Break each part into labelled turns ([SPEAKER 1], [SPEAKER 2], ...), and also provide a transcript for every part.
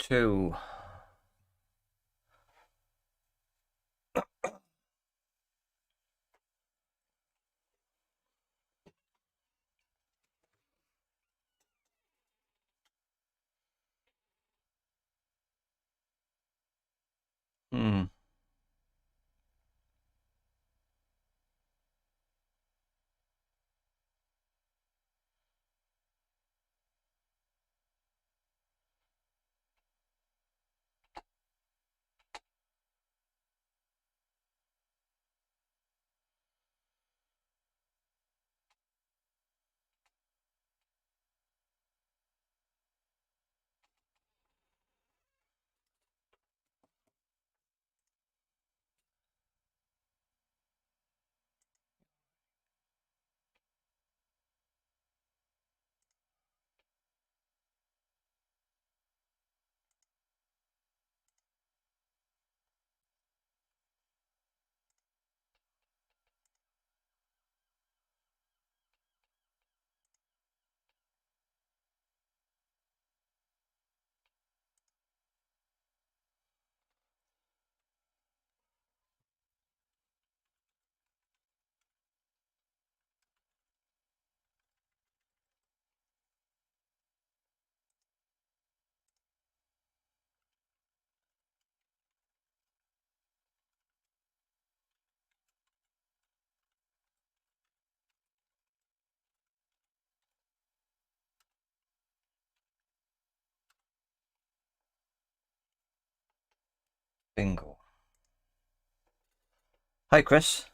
[SPEAKER 1] 2. Hmm. Bingo. Hi Chris,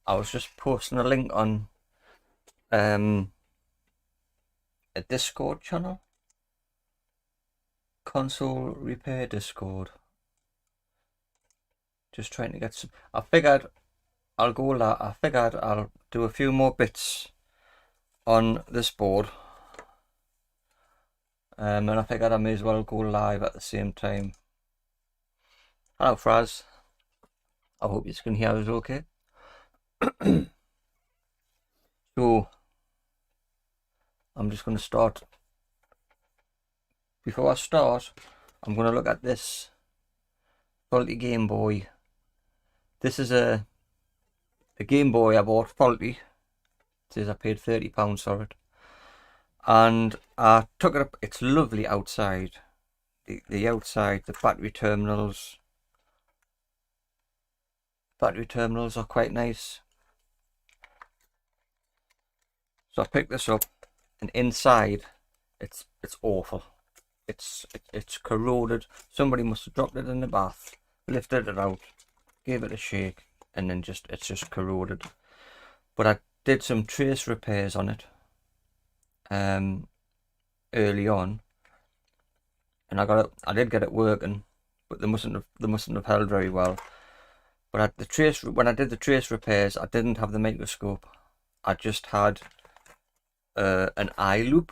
[SPEAKER 1] I was just posting a link on a Discord channel, console repair Discord. Just trying to get some. I figured I'll do a few more bits on this board, and I figured I may as well go live at the same time. Hello Fraz, I hope you can hear us okay. So I'm just going to start. Before I start, I'm going to look at this faulty Game Boy. This is a Game Boy I bought faulty. It says I paid £30 for it, and I took it up. It's lovely outside. The outside, the battery terminals are quite nice. So I picked this up, and inside it's awful. It's corroded. Somebody must have dropped it in the bath, lifted it out, gave it a shake, and then it's just corroded. But I did some trace repairs on it early on, and I did get it working, but they mustn't have held very well. But when I did the trace repairs, I didn't have the microscope. I just had an eye loop.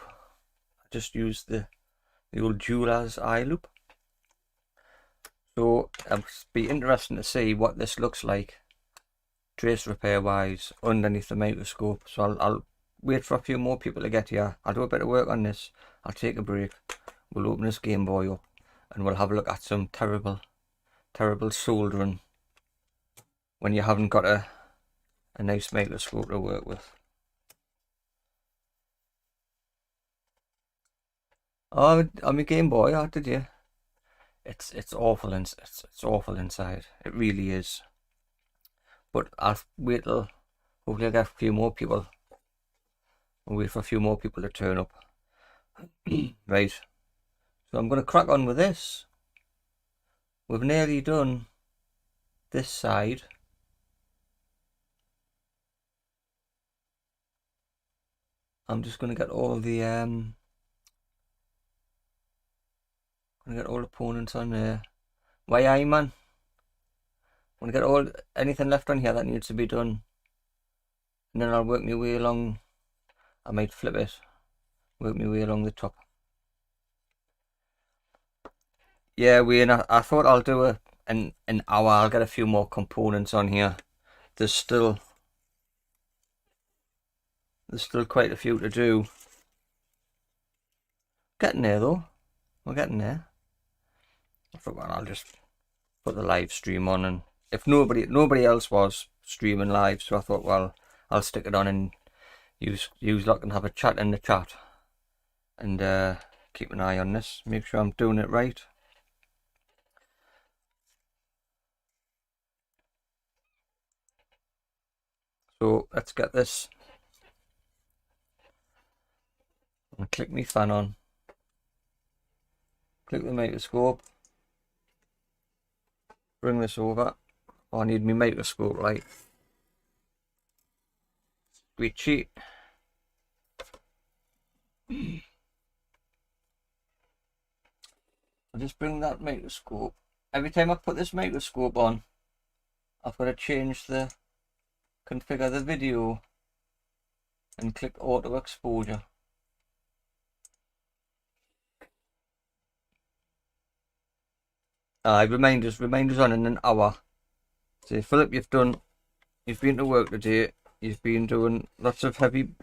[SPEAKER 1] I just used the old jeweler's eye loop. So it'll be interesting to see what this looks like trace repair wise underneath the microscope. So I'll wait for a few more people to get here. I'll do a bit of work on this. I'll take a break. We'll open this Game Boy up and we'll have a look at some terrible soldering when you haven't got a nice microscope to work with. Oh, on my Game Boy, oh, did you? It's awful, and it's awful inside. It really is. But I'll wait till hopefully I get a few more people. I'll wait for a few more people to turn up. Right. So I'm going to crack on with this. We've nearly done this side. I'm just going to get all the opponents on there. Why aye man? I'm going to get anything left on here that needs to be done. And then I'll work my way along. I might flip it. Work my way along the top. Yeah, I thought I'll do an hour. I'll get a few more components on here. There's still quite a few to do. Getting there though. We're getting there. thought, well, I'll just put the live stream on, and if nobody else was streaming live, so I thought, well, I'll stick it on and use lot and have a chat in the chat, and keep an eye on this, make sure I'm doing it right. So let's get this. I'm gonna click my fan on, click the microscope, bring this over. Oh, I need my microscope light. Sweet cheat. I'll just bring that microscope. Every time I put this microscope on, I've got to change the configure the video and click auto exposure. Reminders on in an hour. Say, Philip, you've been to work today, you've been doing lots of heavy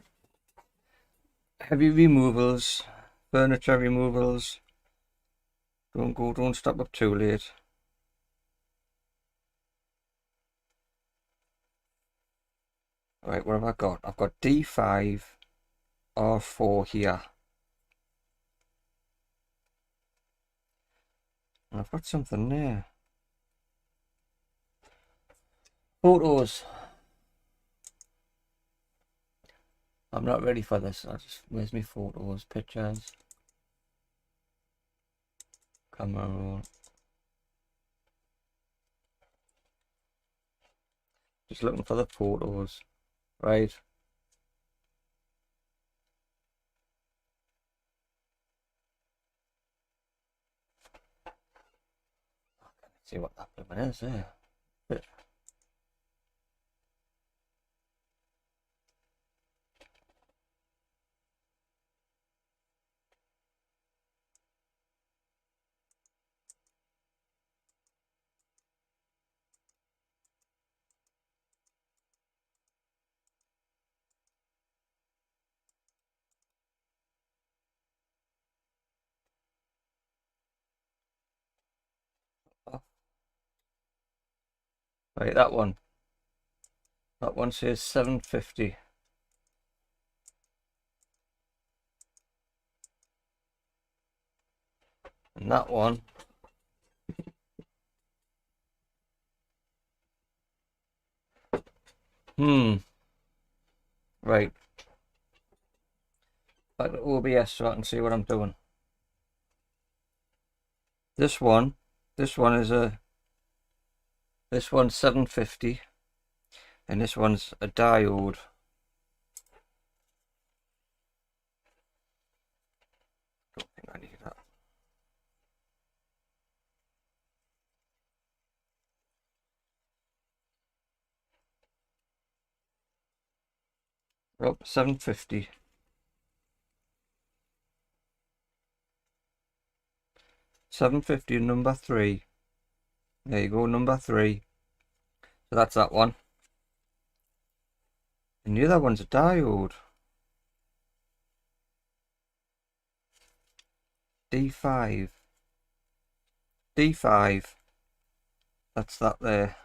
[SPEAKER 1] removals, furniture removals. Don't stop up too late. Right, what have I got? I've got D5 R4 here. And I've got something there. Photos. I'm not ready for this. Where's my photos? Pictures. Camera roll. Just looking for the photos. Right. Let's see what that blooming is there. Right, that one. That one says 750. And that one. Right. Back to OBS so I can see what I'm doing. This one's 750, and this one's a diode. Don't think I need that. Oh, 750. 750 number 3. There you go, number 3. So that's that one. And the other one's a diode. D5. D5. That's that there.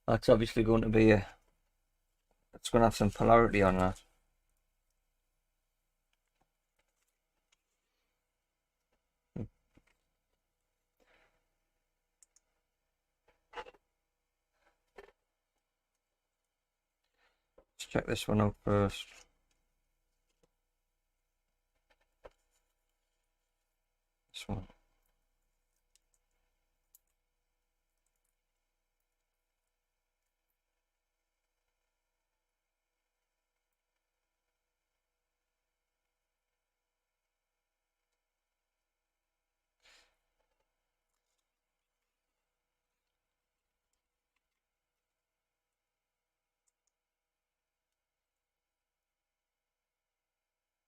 [SPEAKER 1] That's obviously going to be it's going to have some polarity on that. Let's check this one out first. This one.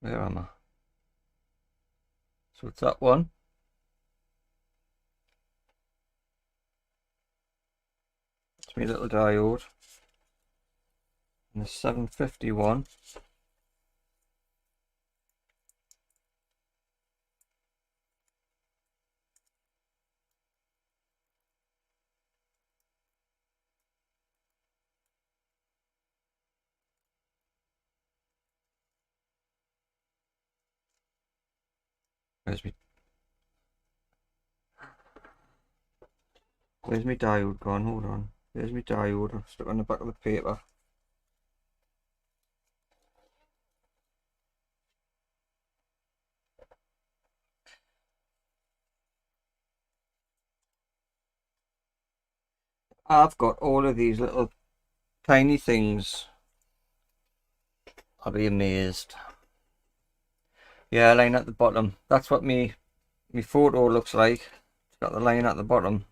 [SPEAKER 1] Where am I? So it's that one. It's my little diode. And the 751. Where's my diode gone? Hold on. There's my diode stuck on the back of the paper. I've got all of these little tiny things. I'll be amazed. Yeah, line at the bottom. That's what my photo looks like. It's got the line at the bottom.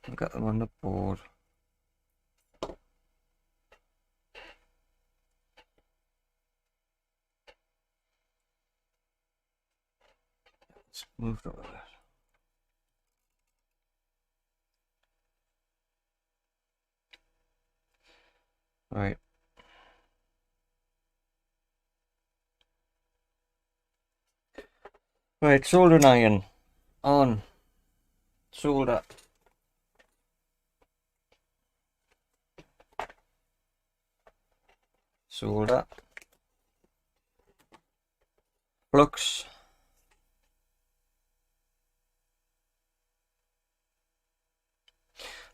[SPEAKER 1] I've got them on the board. It's moved over there. Right. Right, soldering iron on. Solder. Solder. Flux.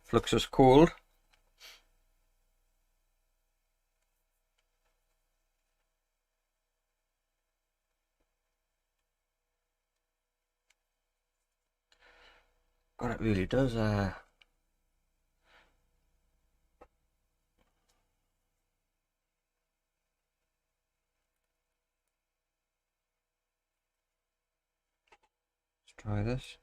[SPEAKER 1] Flux is cold. God, it really does. Let's try this.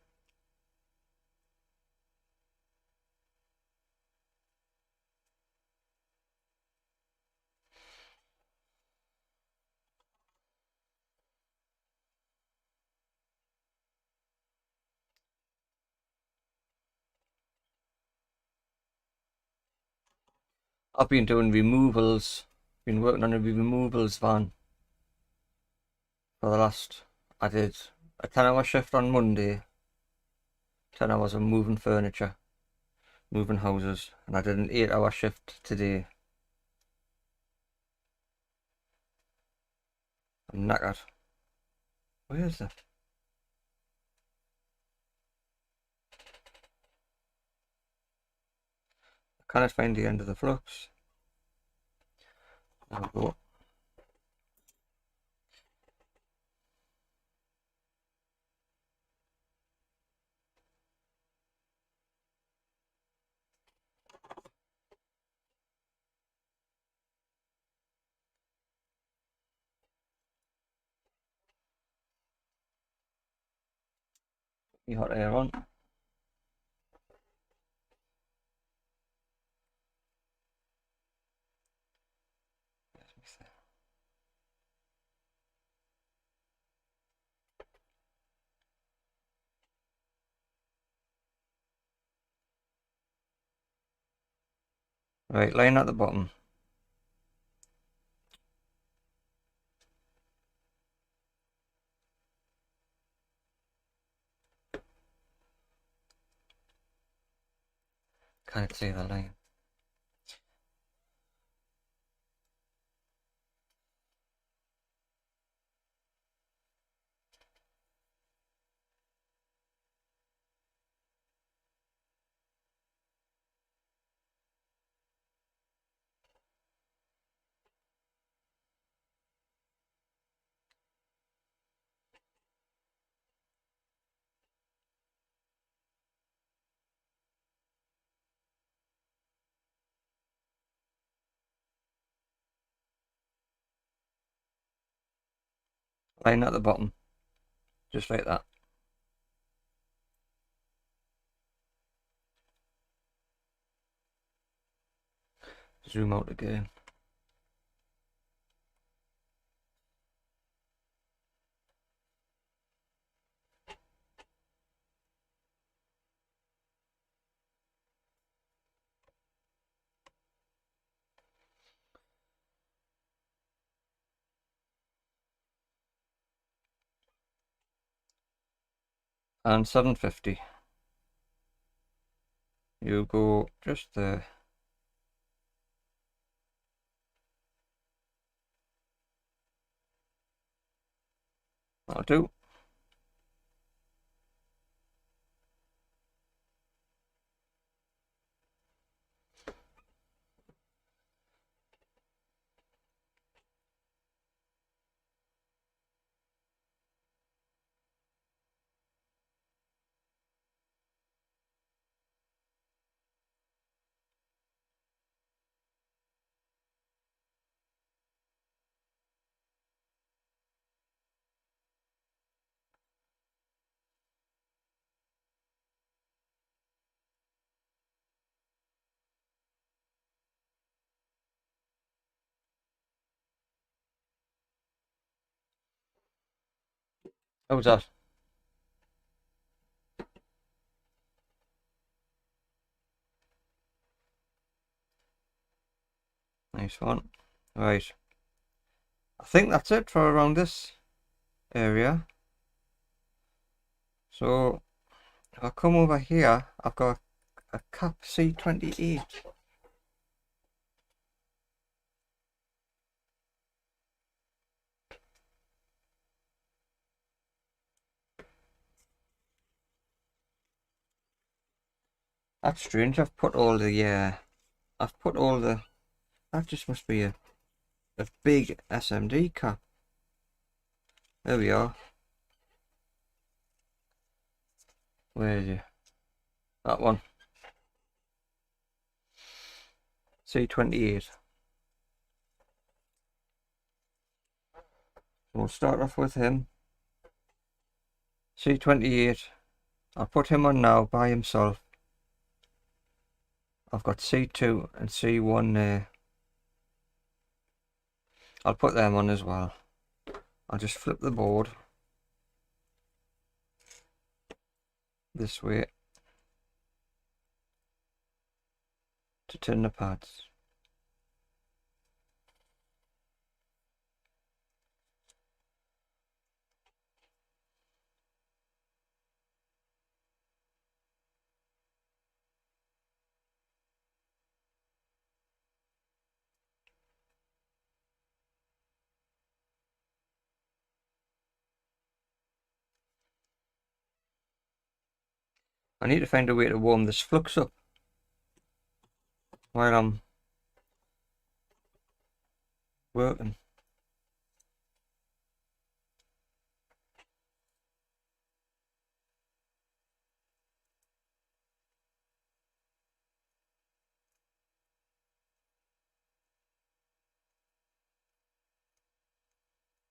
[SPEAKER 1] I've been doing removals. Been working on a removals van for the last. I did a 10-hour shift on Monday. 10 hours of moving furniture, moving houses, and I did an 8-hour shift today. I'm knackered. Where is it? I cannot find the end of the flux. There we go. You hot air on. Right, line at the bottom. Can't see the line. Line at the bottom. Just like that. Zoom out again. And 750. You go just there. That'll do. How's that? Nice one. Right. I think that's it for around this area. So if I come over here, I've got a cap C28. That's strange. I've put all the that just must be a big SMD cap. There we are. Where is it? That one. C28. We'll start off with him. C28. I'll put him on now by himself. I've got C2 and C1 there. I'll put them on as well. I'll just flip the board this way to turn the pads. I need to find a way to warm this flux up while I'm working.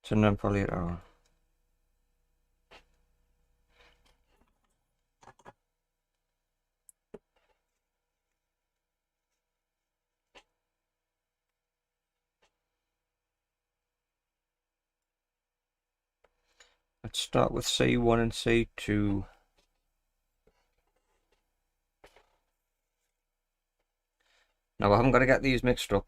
[SPEAKER 1] Turn them for later on. Let's start with C1 and C2. Now I haven't got to get these mixed up.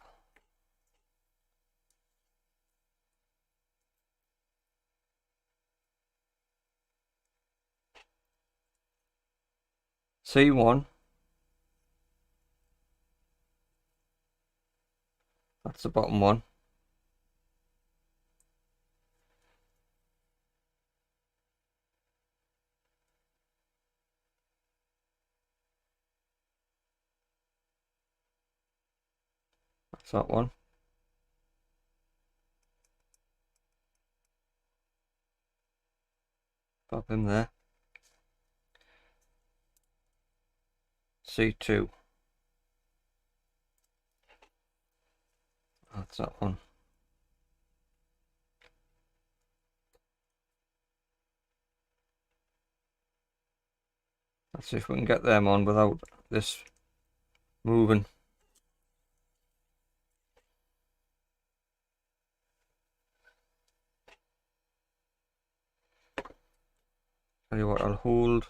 [SPEAKER 1] C1. That's the bottom one. That's that one. Pop him there. C2. That's that one. Let's see if we can get them on without this moving. Tell you what, I'll hold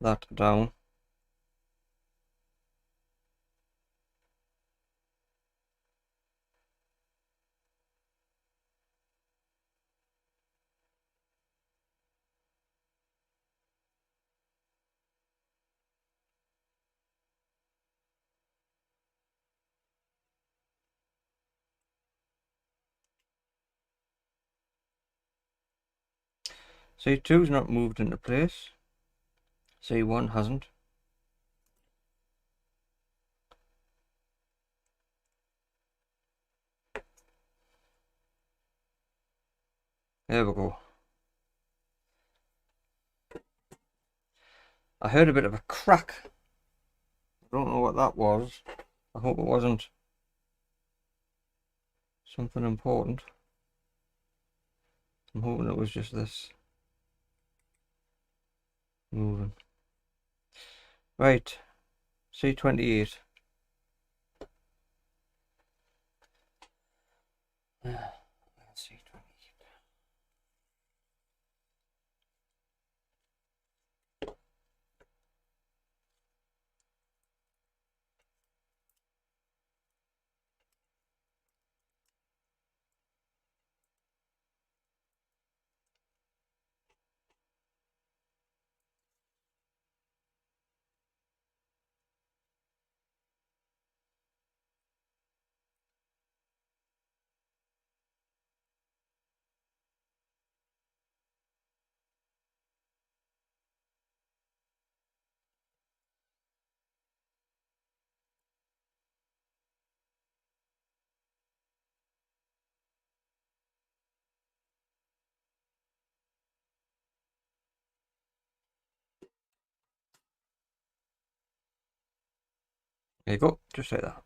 [SPEAKER 1] that down. C2's not moved into place. C1 hasn't. There we go. I heard a bit of a crack. I don't know what that was. I hope it wasn't something important. I'm hoping it was just this moving. Right, C28. C28. There you go, just like that.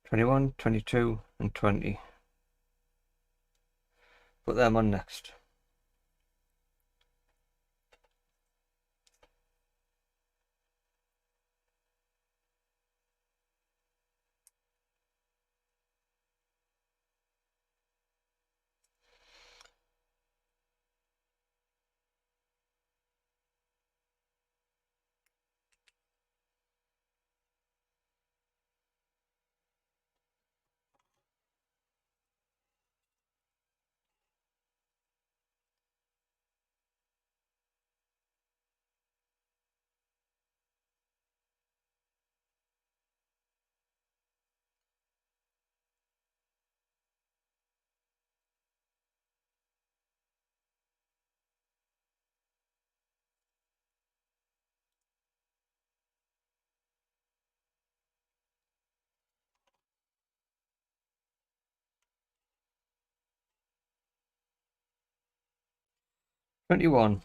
[SPEAKER 1] 21, 22, and 20. Put them on next. $21.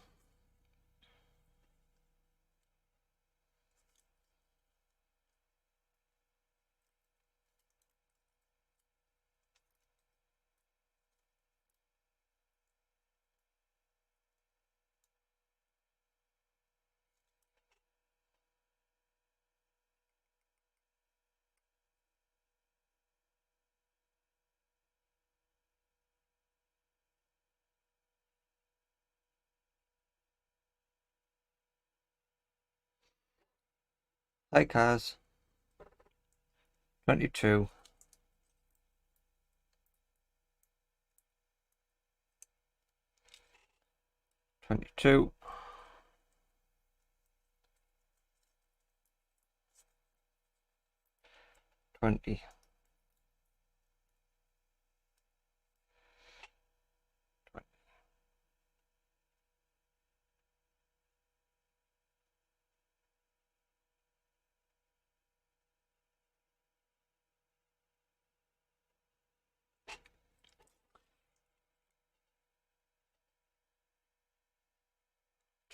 [SPEAKER 1] Hi cars. 22. 22. 20. 20.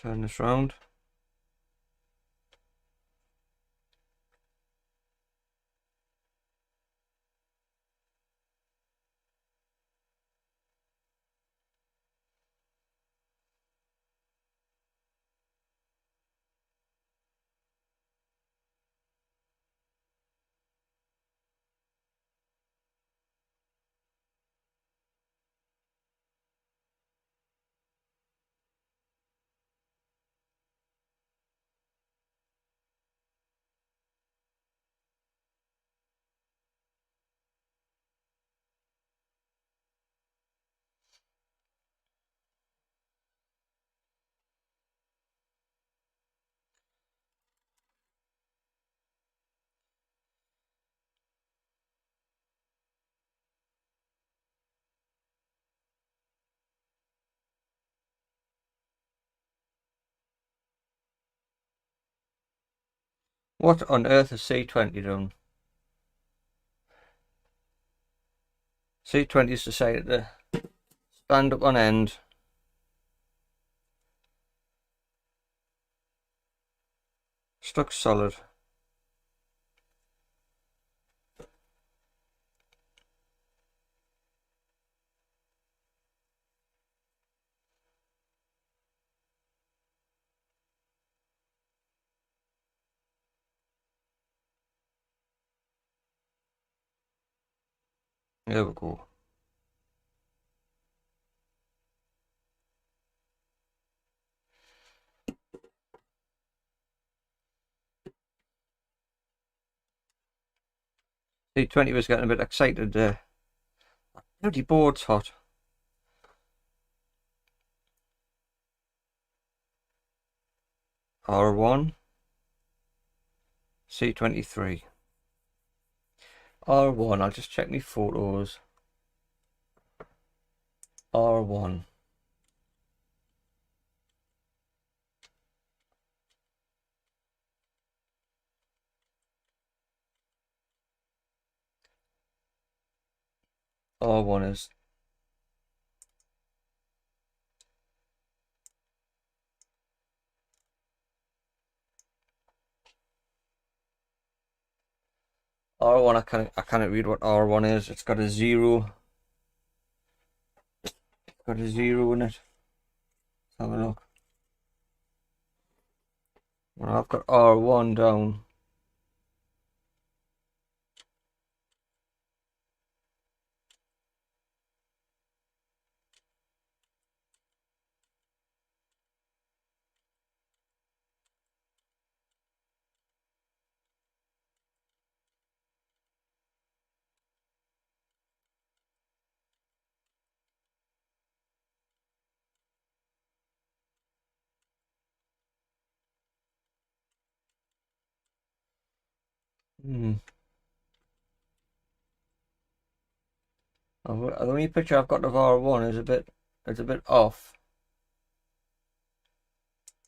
[SPEAKER 1] Turn this round. What on earth is C20 doing? C20's decided to stand up on end. Stuck solid. There we go. C20 was getting a bit excited there. Bloody board's hot. R1. C23. R1, I'll just check my photos. R1. R1 is R1. I can't read what R1 is. It's got a 0. Got a 0 in it. Let's have a look. Well, I've got R1 down. The only picture I've got of R1 is it's a bit off.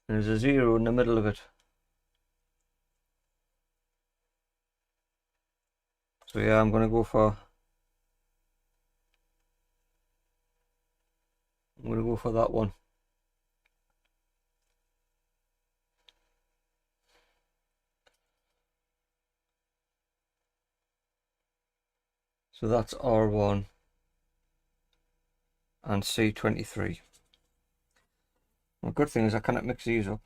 [SPEAKER 1] There's a 0 in the middle of it. So yeah, I'm gonna go for that one. So that's R1 and C23. Well, good thing is I cannot mix these up.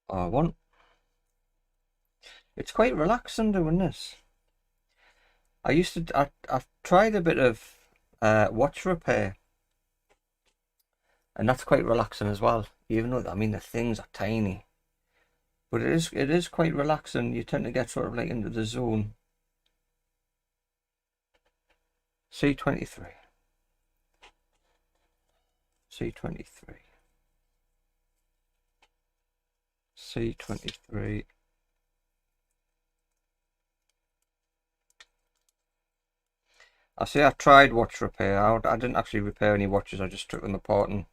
[SPEAKER 1] R1. It's quite relaxing doing this. I've tried a bit of watch repair, and that's quite relaxing as well. Even though, I mean, the things are tiny, but it is quite relaxing. You tend to get sort of like into the zone. C23. C23. C23. I say I tried watch repair. I didn't actually repair any watches. I just took them apart and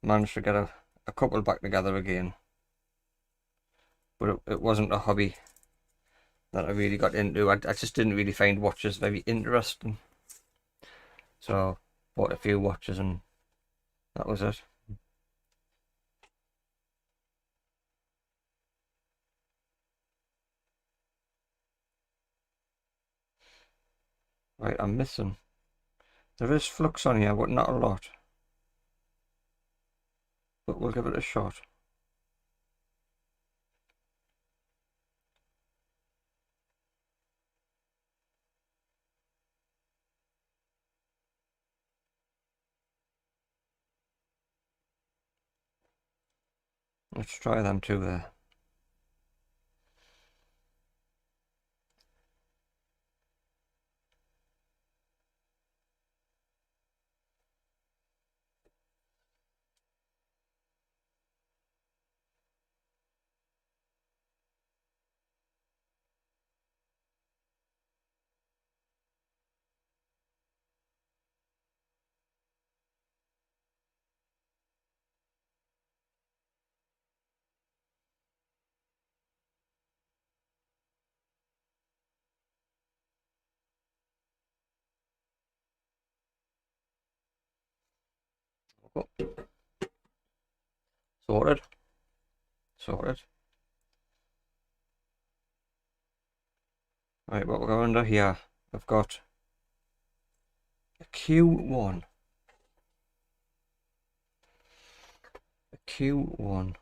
[SPEAKER 1] managed to get a couple back together again. But it wasn't a hobby that I really got into. I just didn't really find watches very interesting. So bought a few watches and that was it. Right, I'm missing. There is flux on here, but not a lot. But we'll give it a shot. Let's try them two there. Oh, sorted. Sorted. Right, what we're going under here, I've got a Q1. A Q1.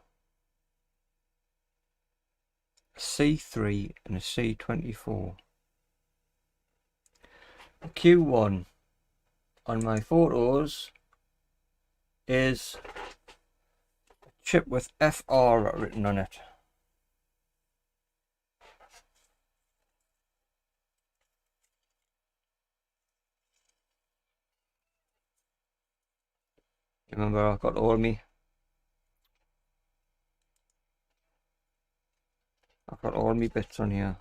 [SPEAKER 1] A C3 and a C24. A Q1 on my photos is a chip with FR written on it. Remember, I've got all my bits on here.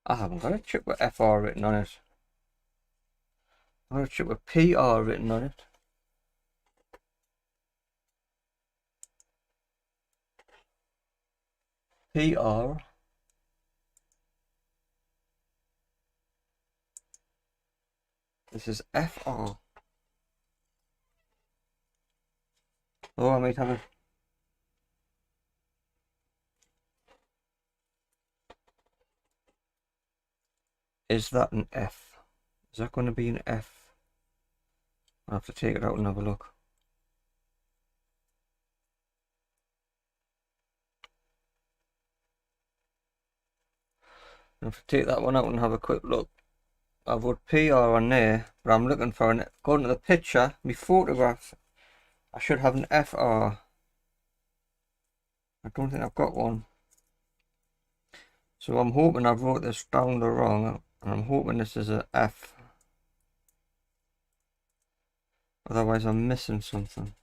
[SPEAKER 1] I haven't got a chip with FR written on it. I've got a chip with PR written on it. PR. This is FR. Oh, I might have it. Is that an F? Is that going to be an F? I'll have to take it out and have a look. I'll have to take that one out and have a quick look. I've got PR on there, but I'm looking for an, according to the picture, my photograph, I should have an FR. I don't think I've got one. So I'm hoping I've wrote this down the wrong, and I'm hoping this is a F. Otherwise I'm missing something.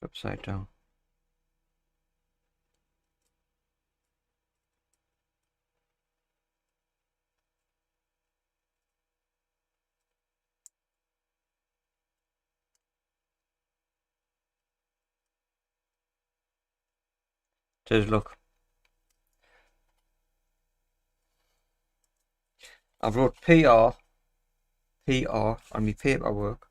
[SPEAKER 1] Upside down. Just look. I've wrote PR on my paperwork.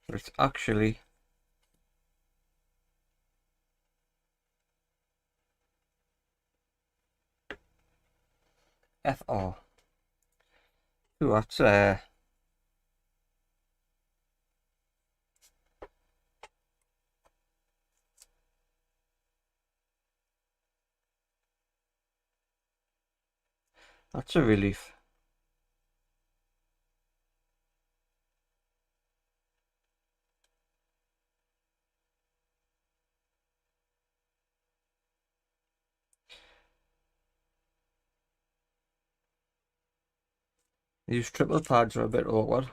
[SPEAKER 1] But it's actually FR. Ooh, that's that's a relief. These triple pads are a bit awkward.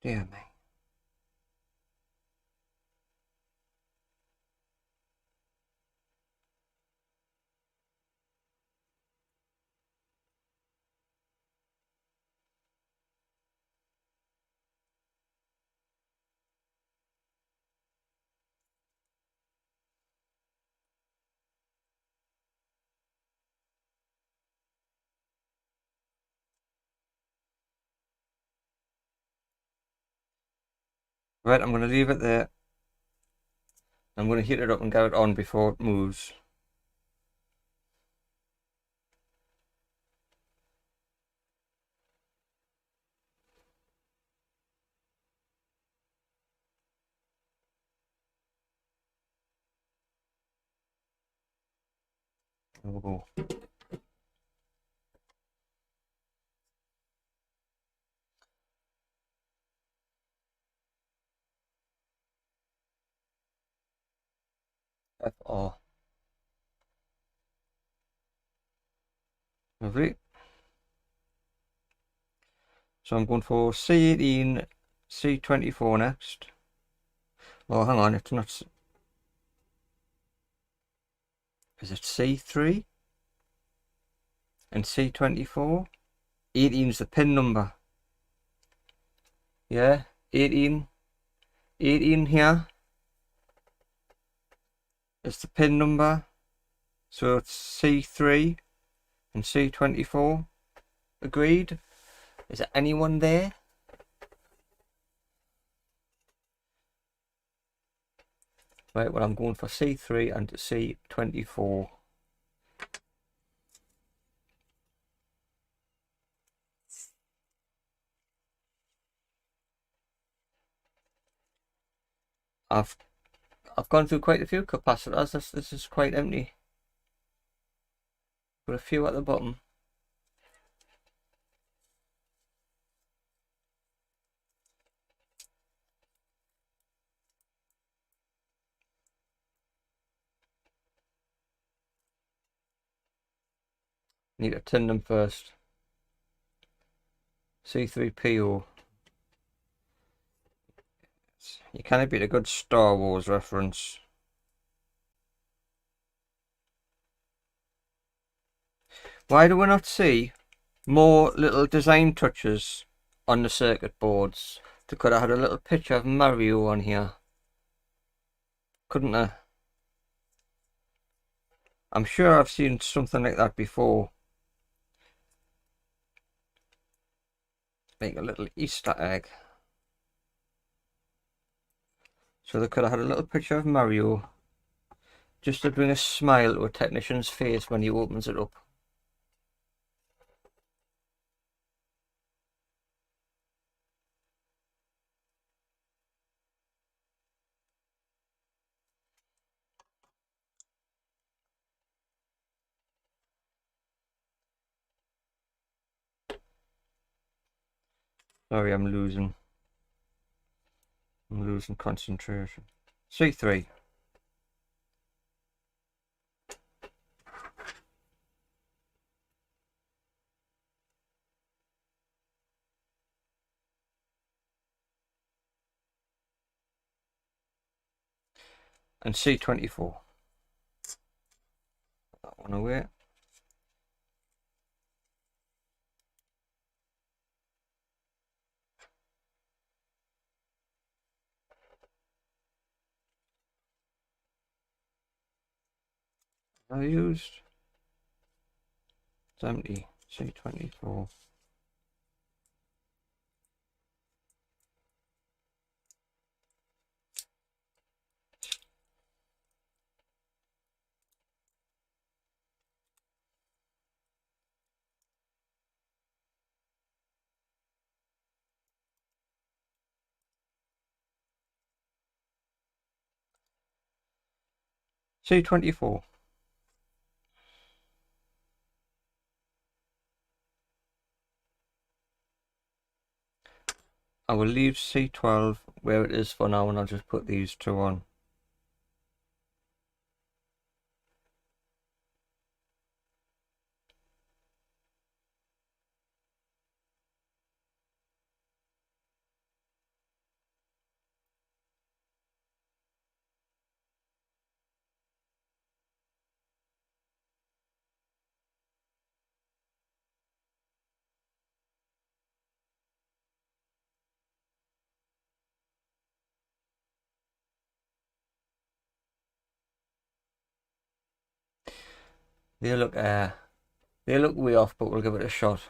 [SPEAKER 1] Dear me. Right, I'm going to leave it there. I'm going to heat it up and get it on before it moves. There we go. FR. Lovely. So I'm going for C18, C24 next. Oh, hang on, it's not. Is it C3 and C24? 18 is the pin number. Yeah, 18 here is the pin number. So it's C3 and C24. Agreed? Is there anyone there? Right, well, I'm going for C3 and C24. I've gone through quite a few capacitors. This is quite empty. Got a few at the bottom. Need to tin them first. C3PO. You can't beat a good Star Wars reference. Why do we not see more little design touches on the circuit boards? They could have had a little picture of Mario on here. Couldn't they? I'm sure I've seen something like that before. Make a little Easter egg. So they could have had a little picture of Mario, just to bring a smile to a technician's face when he opens it up. Sorry, I'm losing concentration. C3. And C24. That one away. I used. It's empty. C24. C24. I will leave C12 where it is for now, and I'll just put these two on. They look way off, but we'll give it a shot.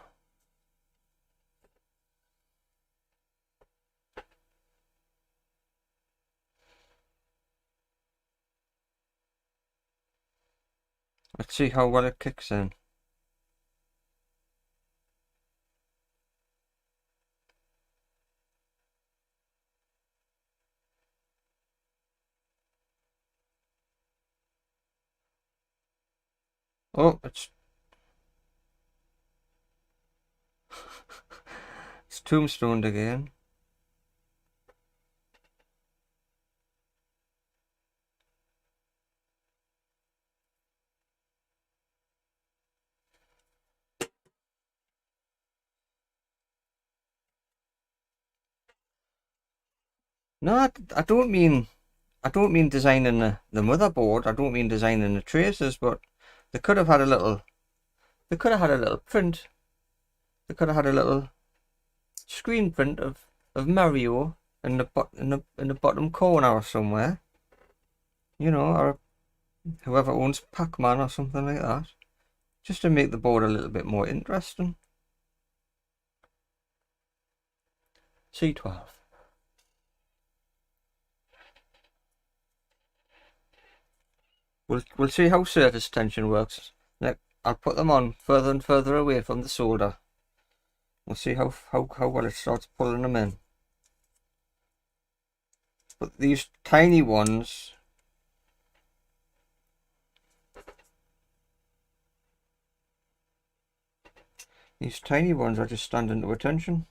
[SPEAKER 1] Let's see how well it kicks in. Oh, it's tombstoned again. No, I don't mean designing the motherboard. I don't mean designing the traces, but they could have had a little. They could have had a little print. They could have had a little screen print of Mario in the bottom corner or somewhere. You know, or whoever owns Pac-Man or something like that, just to make the board a little bit more interesting. C12. We'll see how surface tension works. Like, I'll put them on further and further away from the solder. We'll see how well it starts pulling them in. But these tiny ones, are just standing to attention.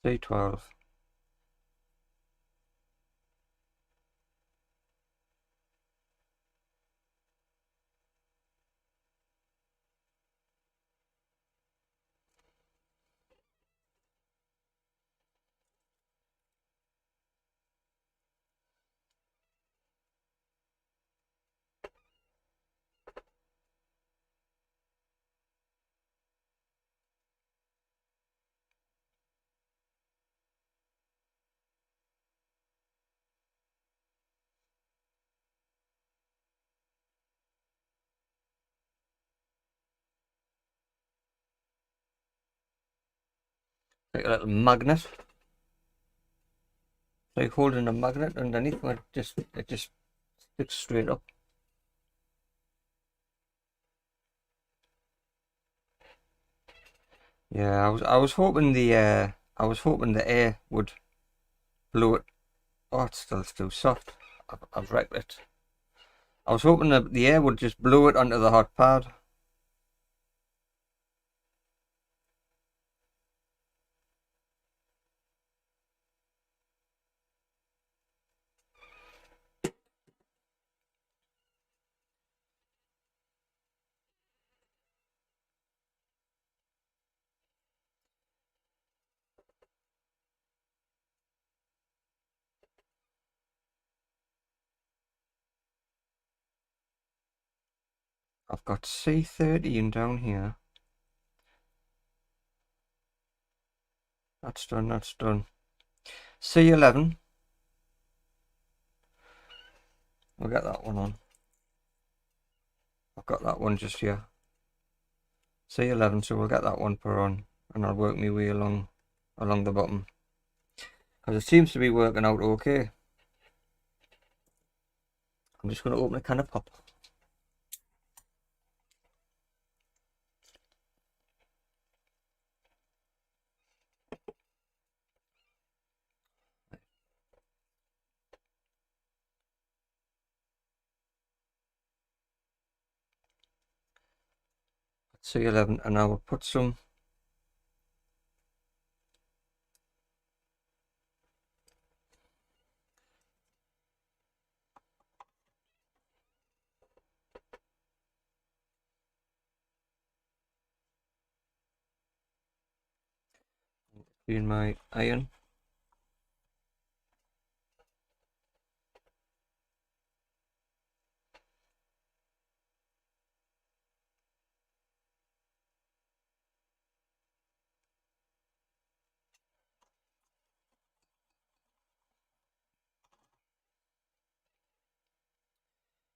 [SPEAKER 1] C12. Like a little magnet. Like holding a magnet underneath where it just sticks straight up. Yeah, I was hoping the air would blow it. Oh, it's still too soft. I've wrecked it. I was hoping that the air would just blow it onto the hot pad. I've got C13 down here. That's done, that's done. C11. We'll get that one on. I've got that one just here. C11, so we'll get that one put on, and I'll work my way along the bottom. Because it seems to be working out okay. I'm just going to open a can of pop. C11, and I will put some in my iron.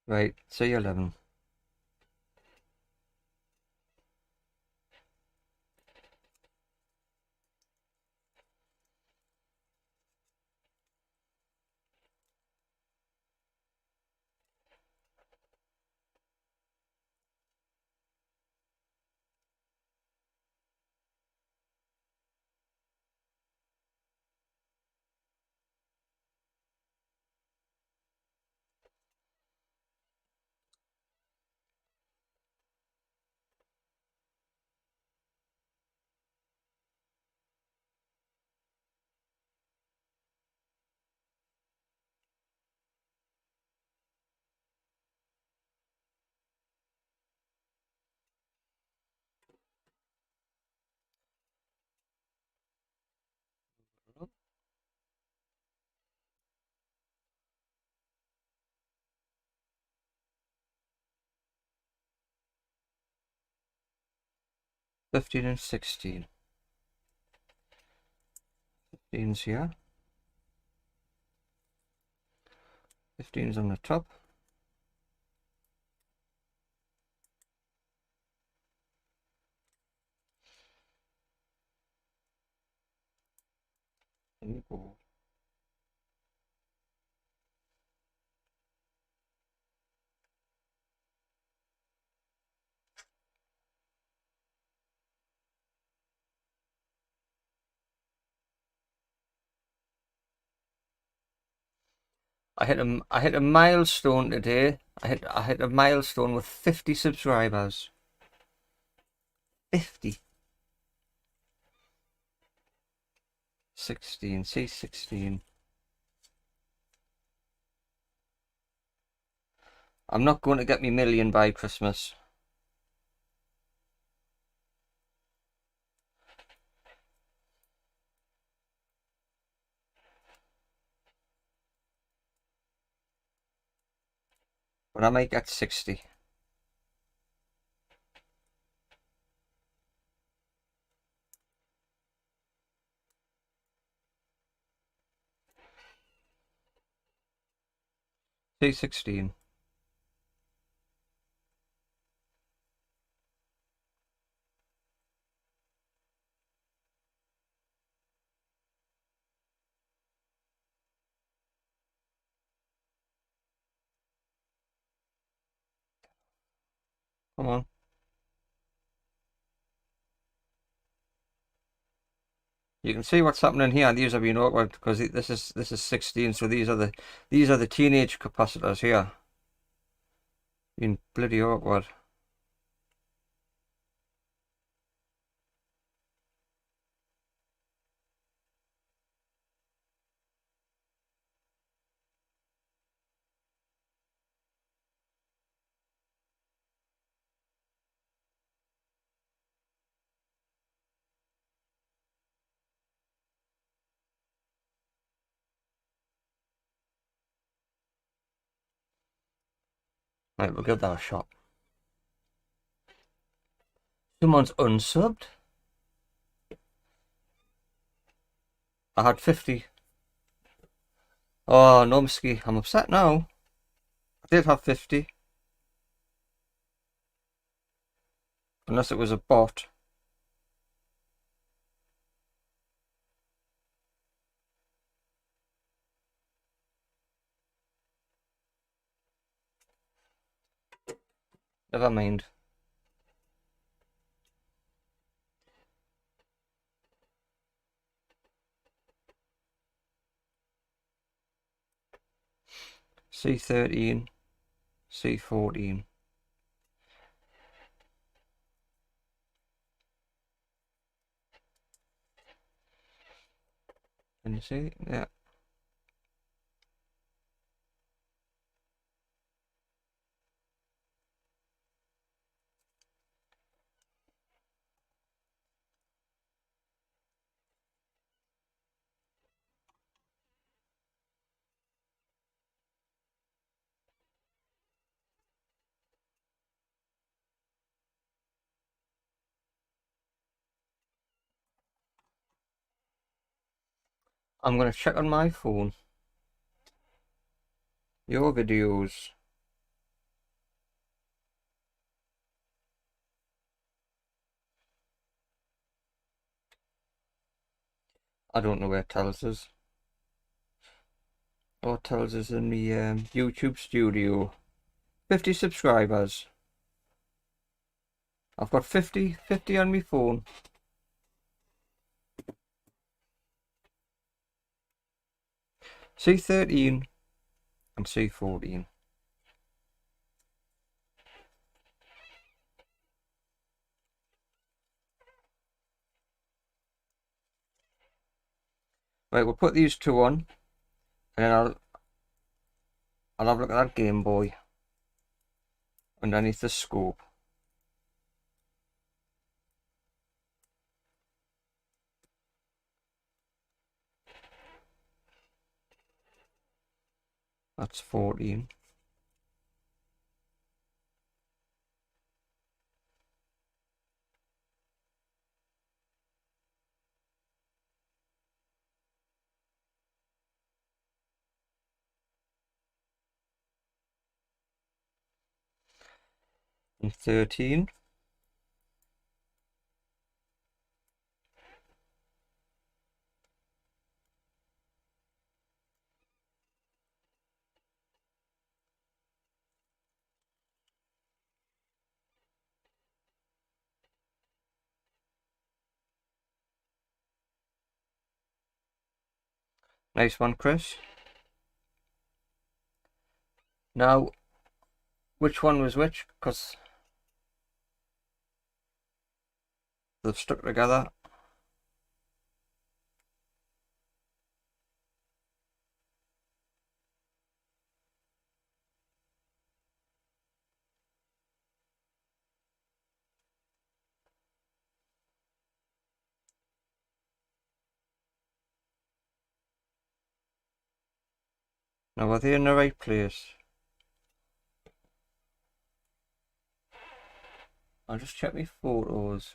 [SPEAKER 1] Right, C11. 15 and 16. 15's here. 15's on the top. There you go. I hit a milestone today. I hit a milestone with 50 subscribers. 50. 16. See 16. I'm not going to get me million by Christmas. But I might get 60. See 16. Come on. You can see what's happening here. These have been awkward because this is 16. So these are the teenage capacitors here. Been bloody awkward. Right, we'll give that a shot. Someone's unsubbed. I had 50. Oh, no, Muskie. I'm upset now. I did have 50. Unless it was a bot. Never mind. C13. C14. Can you see? Yeah. I'm going to check on my phone. Your videos. I don't know where it tells us. Oh, it tells us in the YouTube studio. 50 subscribers. I've got 50 on my phone. C13 and C14. Right, we'll put these two on, and then I'll have a look at that Game Boy underneath the scope. That's 14. and 13. Nice one, Chris. Now, which one was which? Because they've stuck together. Now, are they in the right place? I'll just check my photos.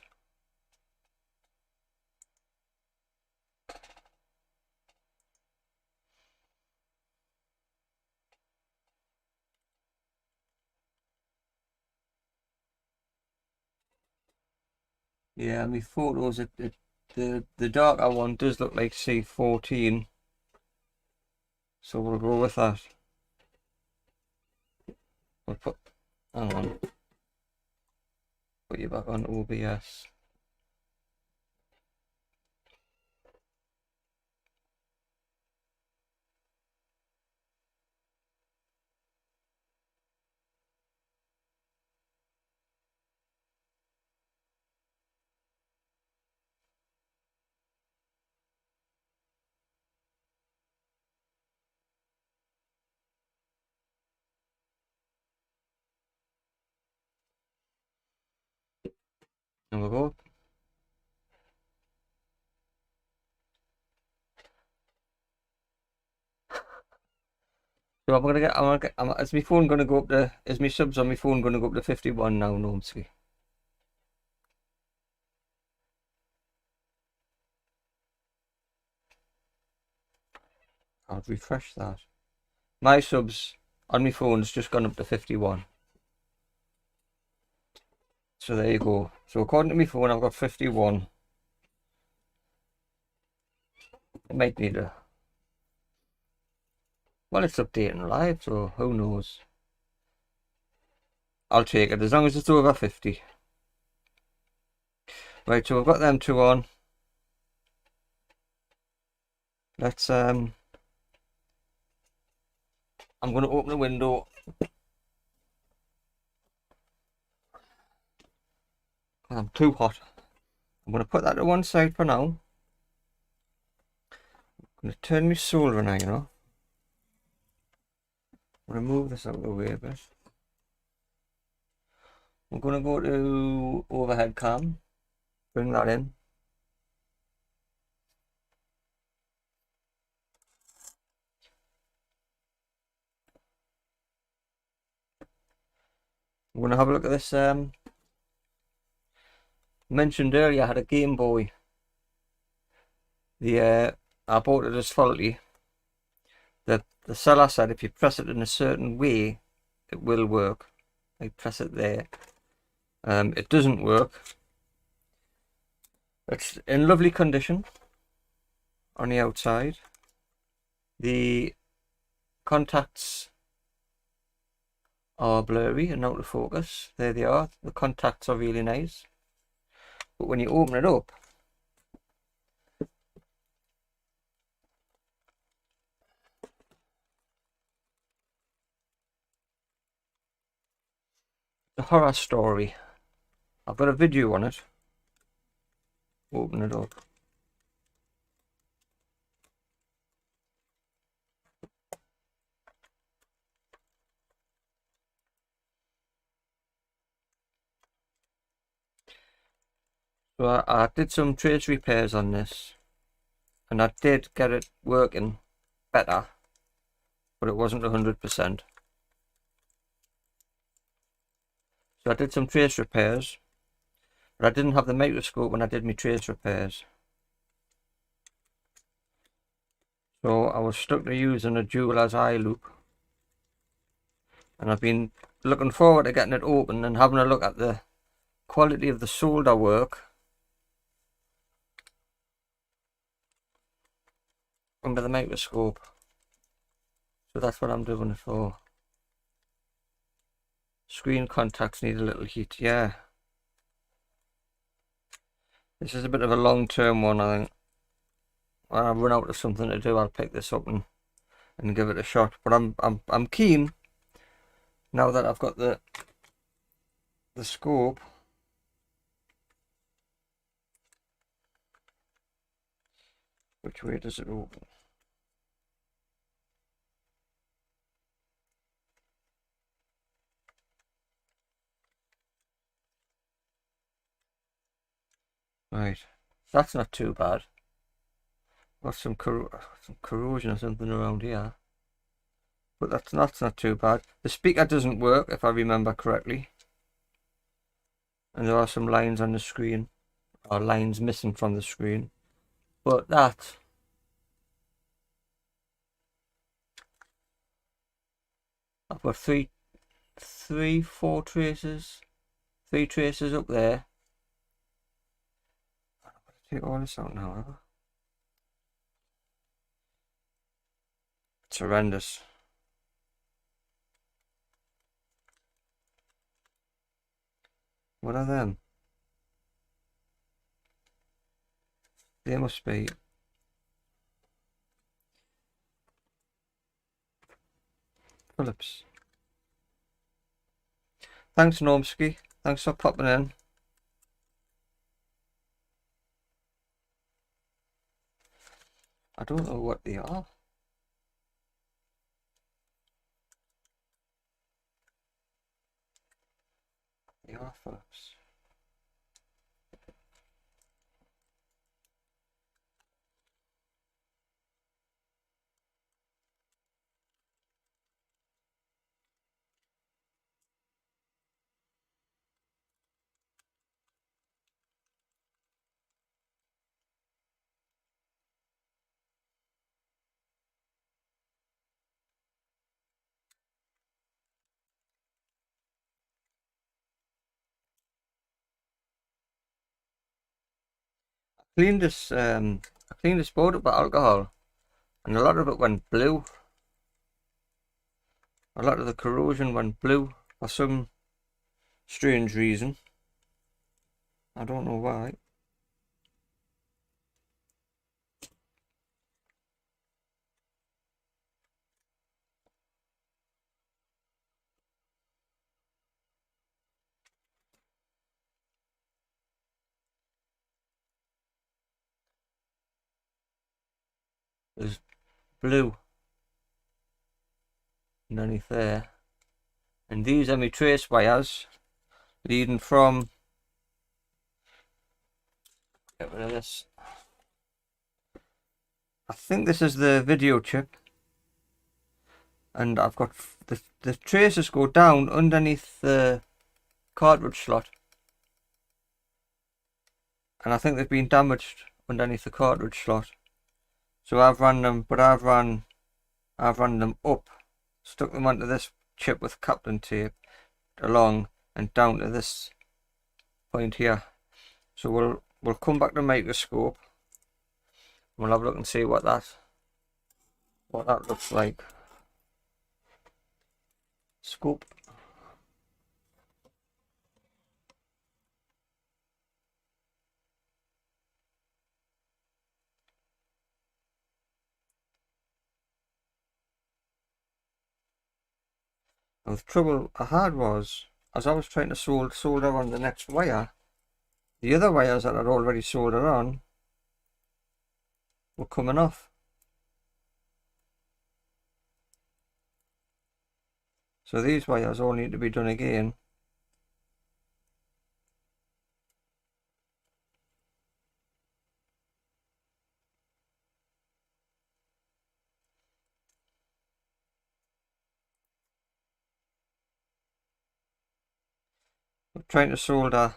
[SPEAKER 1] Yeah, my photos, the darker one does look like C14. So we'll go with that. We'll put, hang on, put you back on OBS. There we go. So is my phone gonna go up to, is my subs on my phone gonna go up to 51 now, Nomsky? I'll refresh that. My subs on my phone's just gone up to 51. So there you go. So according to my phone, I've got 51. It might need a... Well, it's updating live, so who knows. I'll take it as long as it's over 50. Right, so we've got them two on. Let's I'm going to open the window. I'm too hot. I'm going to put that to one side for now. I'm going to turn my soldering iron off. I'm going to move this out of the way a bit. I'm going to go to overhead cam. Bring that in. I'm going to have a look at this. Mentioned earlier I had a Game Boy. I bought it as faulty. The seller said if you press it in a certain way, it will work. I press it there. It doesn't work. It's in lovely condition on the outside. The contacts are blurry and out of focus. There they are. The contacts are really nice. But when you open it up, the horror story. I've got a video on it. Open it up. So I did some trace repairs on this, and I did get it working better, but it wasn't 100%. So I did some trace repairs, but I didn't have the microscope when I did my trace repairs. So I was stuck to using a jeweler's eye loop and I've been looking forward to getting it open and having a look at the quality of the solder work under the microscope. So that's what I'm doing it for. Screen contacts need a little heat, yeah. This is a bit of a long-term one, I think. When I run out of something to do, I'll pick this up and give it a shot. But I'm keen now that I've got the scope. Which way does it open? Right, that's not too bad. Got some corrosion or something around here, but that's not too bad. The speaker doesn't work, if I remember correctly, and there are some lines on the screen, or lines missing from the screen. But that, I've got three, four traces, 3 traces up there. I'm gonna take all this out now. It's horrendous. What are them? They must be Phillips. Thanks, Normski. Thanks for popping in. I don't know what they are. They are Phillips. I cleaned this board up with alcohol, and a lot of it went blue. A lot of the corrosion went blue for some strange reason. I don't know why. There's blue underneath there, and these are my trace wires leading from, get rid of this, I think this is the video chip, and I've got the traces go down underneath the cartridge slot, and I think they've been damaged underneath the cartridge slot. So I've run them, but I've run them up, stuck them onto this chip with Kaplan tape along and down to this point here. So we'll come back to microscope. We'll have a look and see what that looks like. Scope. And the trouble I had was, as I was trying to solder on the next wire, the other wires that I'd already soldered on were coming off. So these wires all need to be done again. I'm trying to solder,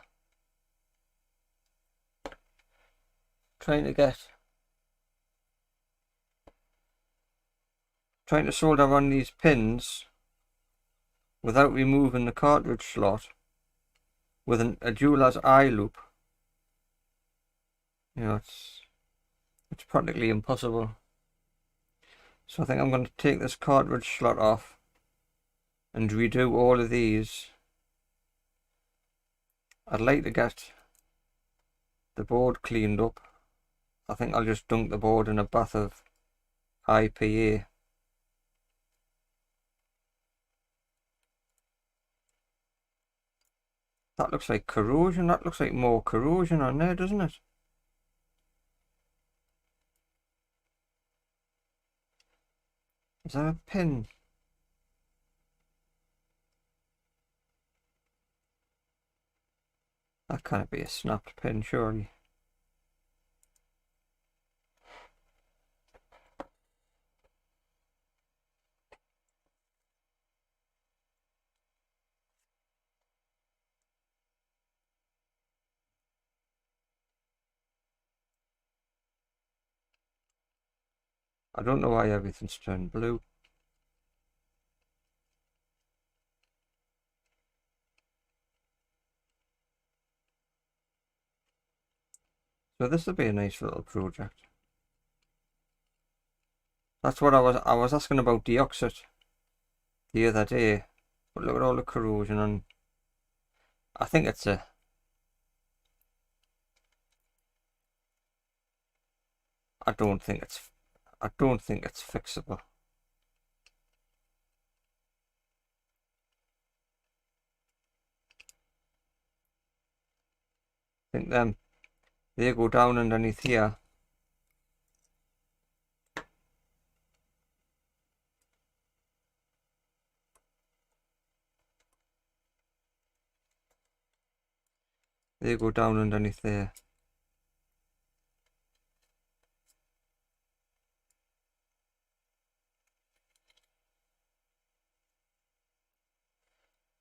[SPEAKER 1] trying to solder on these pins without removing the cartridge slot with a jeweler's eye loop. You know, it's practically impossible. So I think I'm going to take this cartridge slot off and redo all of these. I'd like to get the board cleaned up. I think I'll just dunk the board in a bath of IPA. That looks like corrosion. That looks like more corrosion on there, doesn't it? Is that a pin? That can't be a snapped pin, surely. I don't know why everything's turned blue. So this will be a nice little project. That's what I was asking about the oxide the other day. But look at all the corrosion on. I think it's a. I don't think it's fixable. I think they go down underneath here. They go down underneath there.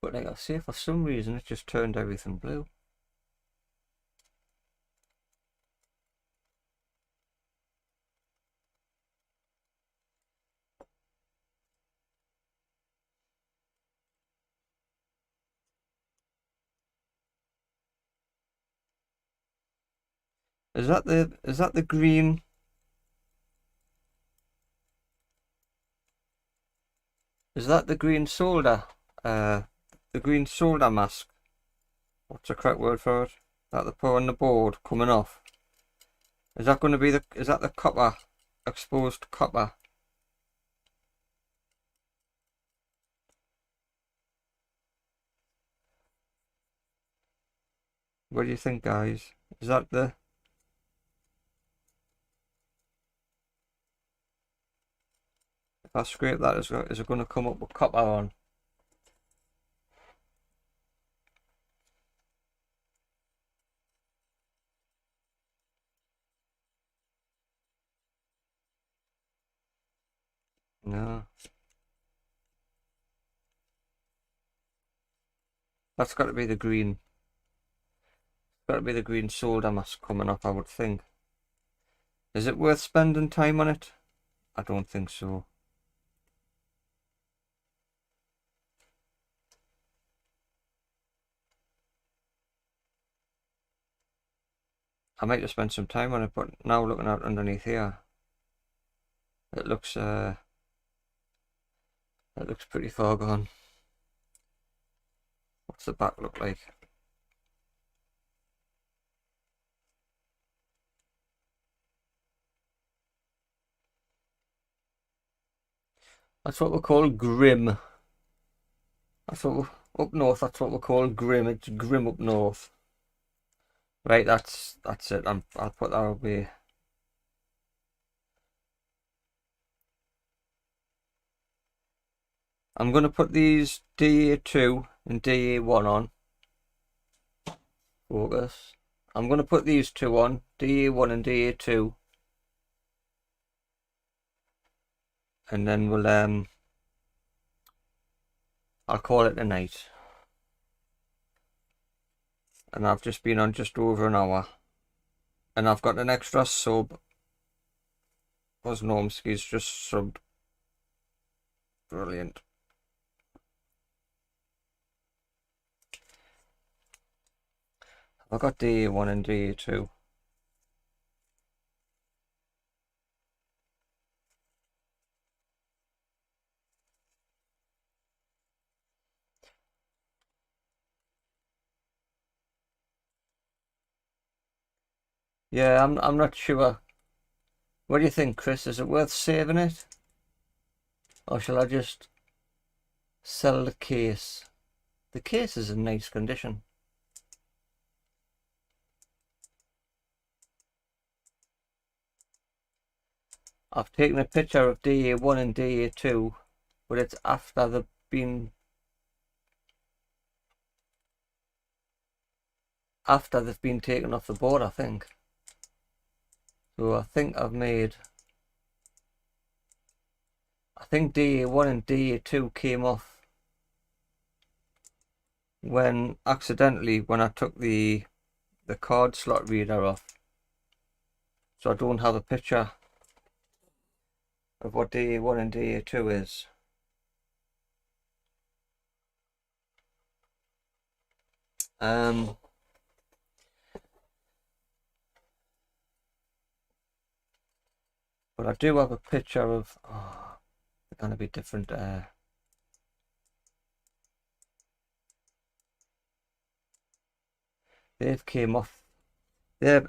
[SPEAKER 1] But like I say, for some reason it just turned everything blue. Is that the green? Is that the green solder? The green solder mask. What's the correct word for it? That they put on the board coming off. Is that going to be is that the copper, exposed copper? What do you think, guys? Is that the... If I scrape that, is it going to come up with copper on? No. That's got to be the green. Got to be the green solder mask coming up, I would think. Is it worth spending time on it? I don't think so. I might have spent some time on it, but now looking at underneath here, it looks pretty far gone. What's the back look like? That's what we call grim. That's what up north. That's what we call grim. It's grim up north. Right. That's it. I'll put that away. I'm gonna put these DA2 and DA1 on. Focus. I'm gonna put these two on, DA1 and DA2, and then we'll I'll call it a night. And I've just been on just over an hour, and I've got an extra sub. Osnomski's just subbed. Brilliant. I got DA1 and DA2. Yeah, I'm not sure. What do you think, Chris? Is it worth saving it? Or shall I just sell the case? The case is in nice condition. I've taken a picture of DA1 and DA2, but it's after they've been taken off the board, I think. So I think DA1 and DA2 came off when I took the card slot reader off. So I don't have a picture of what DA1 and DA2 is. But I do have a picture of, they're going to be different. They've came off. They're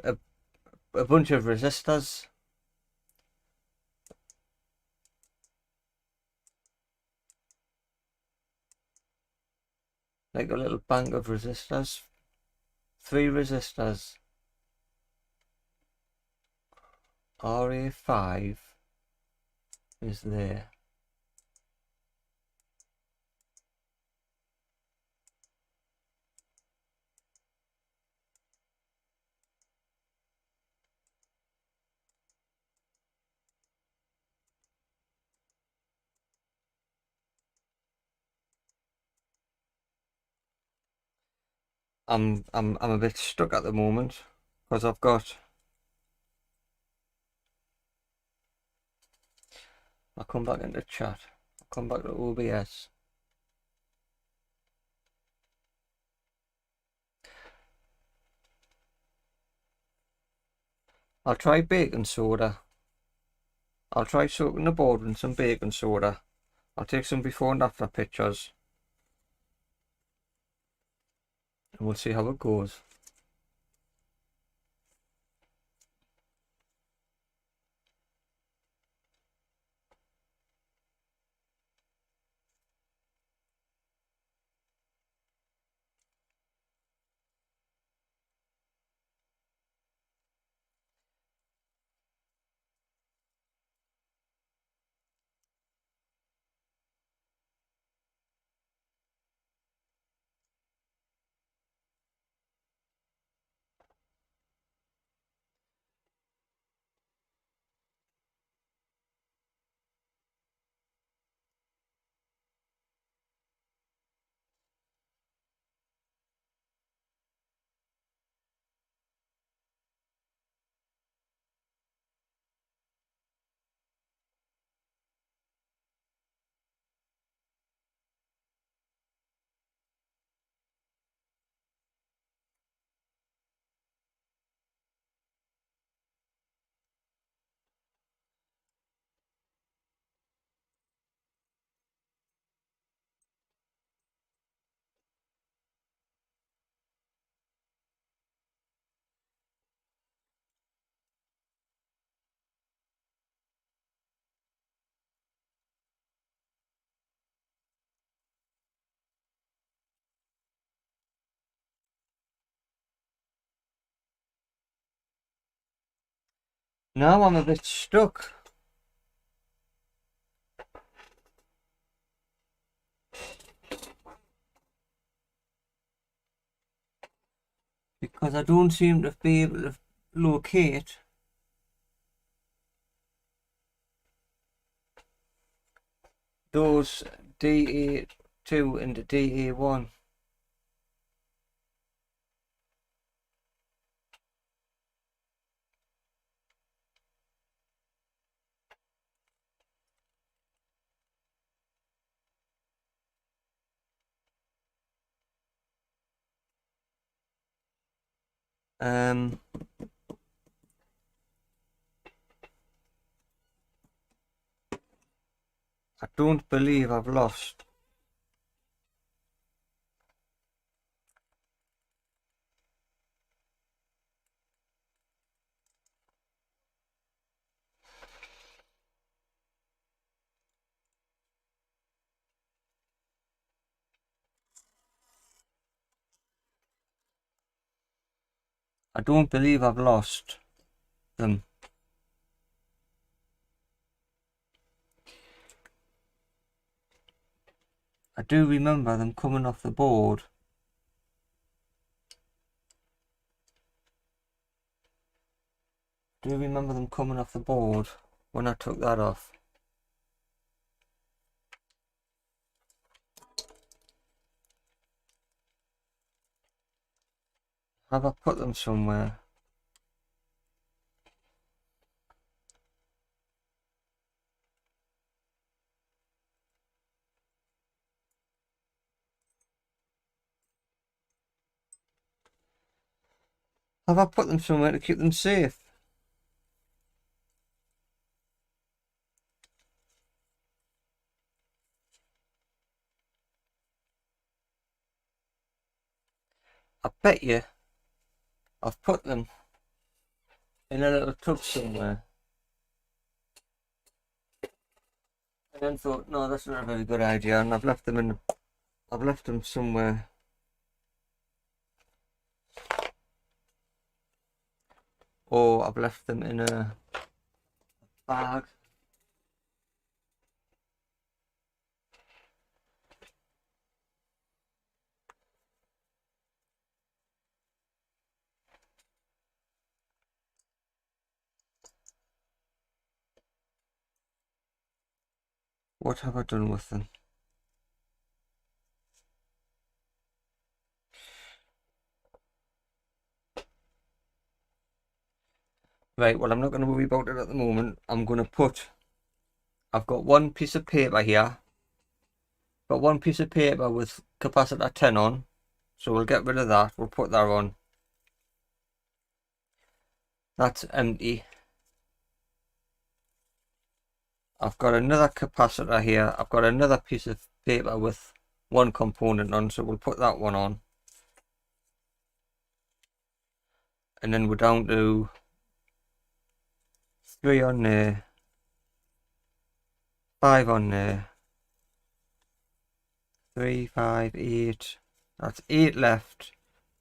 [SPEAKER 1] a bunch of resistors. Like a little bank of resistors. 3 resistors. RA5 is there. I'm a bit stuck at the moment because I'll come back into chat. I'll come back to OBS. I'll try baking soda. I'll try soaking the board in some baking soda. I'll take some before and after pictures. And we'll see how it goes. Now I'm a bit stuck. Because I don't seem to be able to locate those DA2 and the DA1. I don't believe I've lost. I don't believe I've lost them. I do remember them coming off the board. Do remember them coming off the board when I took that off. Have I put them somewhere? Have I put them somewhere to keep them safe? I bet you I've put them in a little tub somewhere. And then thought, no, that's not a very good idea, and I've left them somewhere. Or I've left them in a bag. What have I done with them? Right, well, I'm not going to worry about it at the moment. I've got one piece of paper here. Got one piece of paper with capacitor 10 on. So we'll get rid of that. We'll put that on. That's empty. I've got another capacitor here. I've got another piece of paper with one component on. So we'll put that one on. And then we're down to 3 on there. 5 on there. 3, 5, 8. That's 8 left.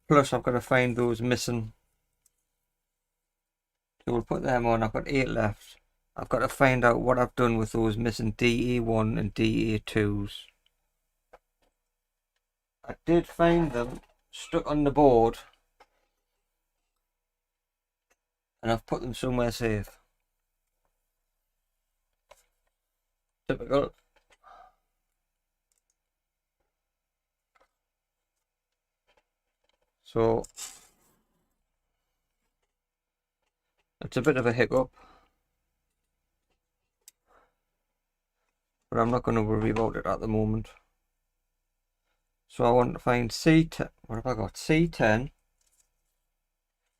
[SPEAKER 1] Plus I've got to find those missing. So we'll put them on. I've got 8 left. I've got to find out what I've done with those missing DA1 and DA2s. I did find them stuck on the board. And I've put them somewhere safe. Typical. So it's a bit of a hiccup, but I'm not going to worry about it at the moment. So I want to find C10. What have I got? C10,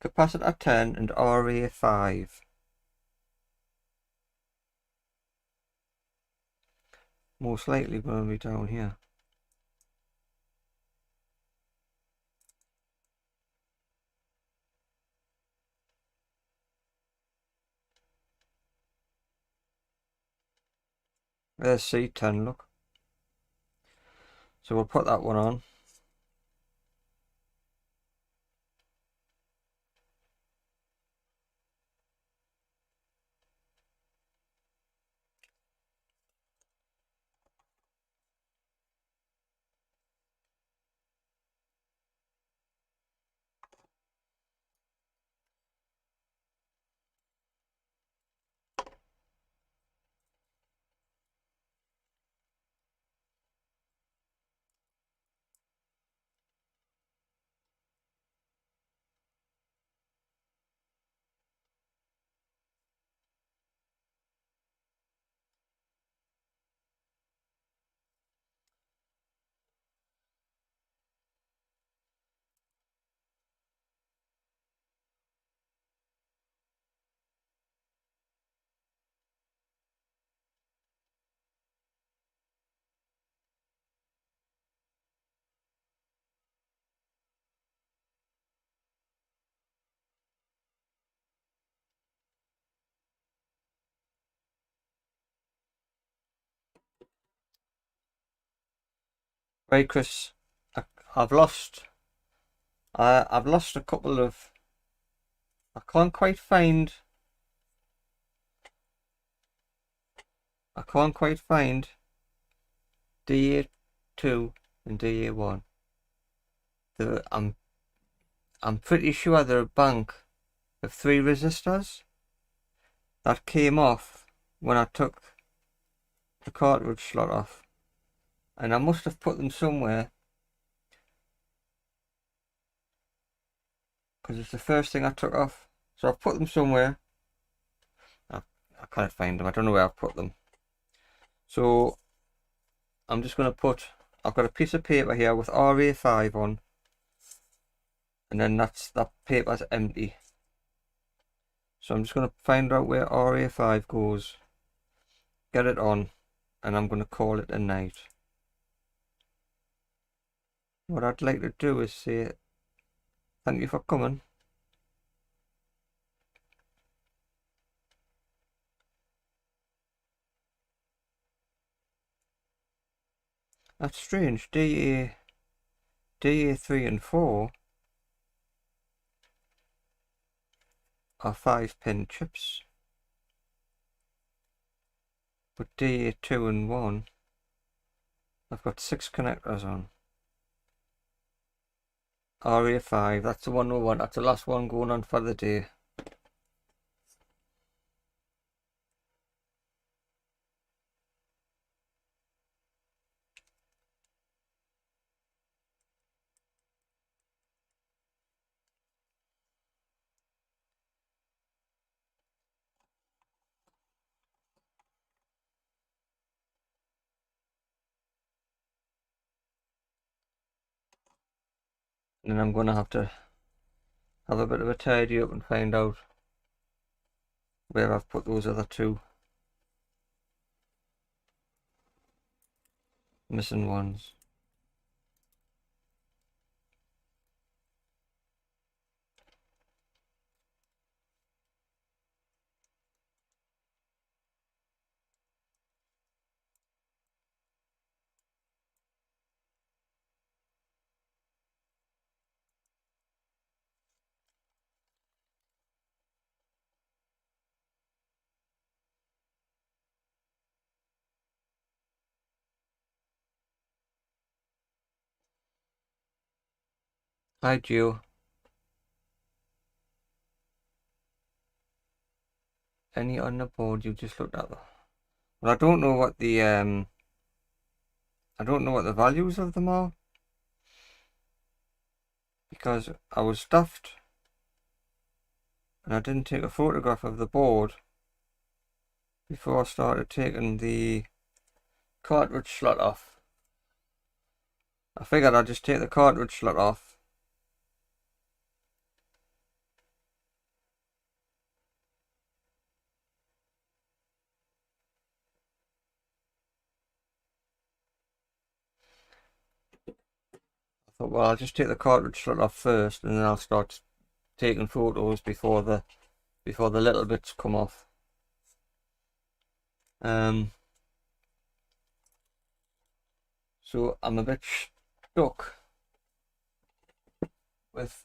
[SPEAKER 1] capacitor 10, and RA5. Most likely going to be down here. There's C10, look. So we'll put that one on. Right, Chris, I've lost I've lost a couple of, I can't quite find DA2 and DA1. I'm pretty sure they're a bank of 3 resistors that came off when I took the cartridge slot off, and I must have put them somewhere because it's the first thing I took off. So I've put them somewhere. I can't find them. I don't know where I've put them. So I'm just going to put, I've got a piece of paper here with RA5 on, and then that paper's empty. So I'm just going to find out where RA5 goes, get it on, and I'm going to call it a night. What I'd like to do is say thank you for coming. That's strange. DA3 and 4 are 5-pin chips, but DA2 and 1 I've got 6 connectors on. RA5, that's the one we want. That's the last one going on for the day. And then I'm going to have a bit of a tidy up and find out where I've put those other 2 missing ones. Hi Gio. Any on the board you just looked at? Well, I don't know what the values of them are, because I was stuffed and I didn't take a photograph of the board before I started taking the cartridge slot off. I figured I'd just take the cartridge slot off, I thought, well, I'll just take the cartridge slot off first, and then I'll start taking photos before the little bits come off. So I'm a bit stuck with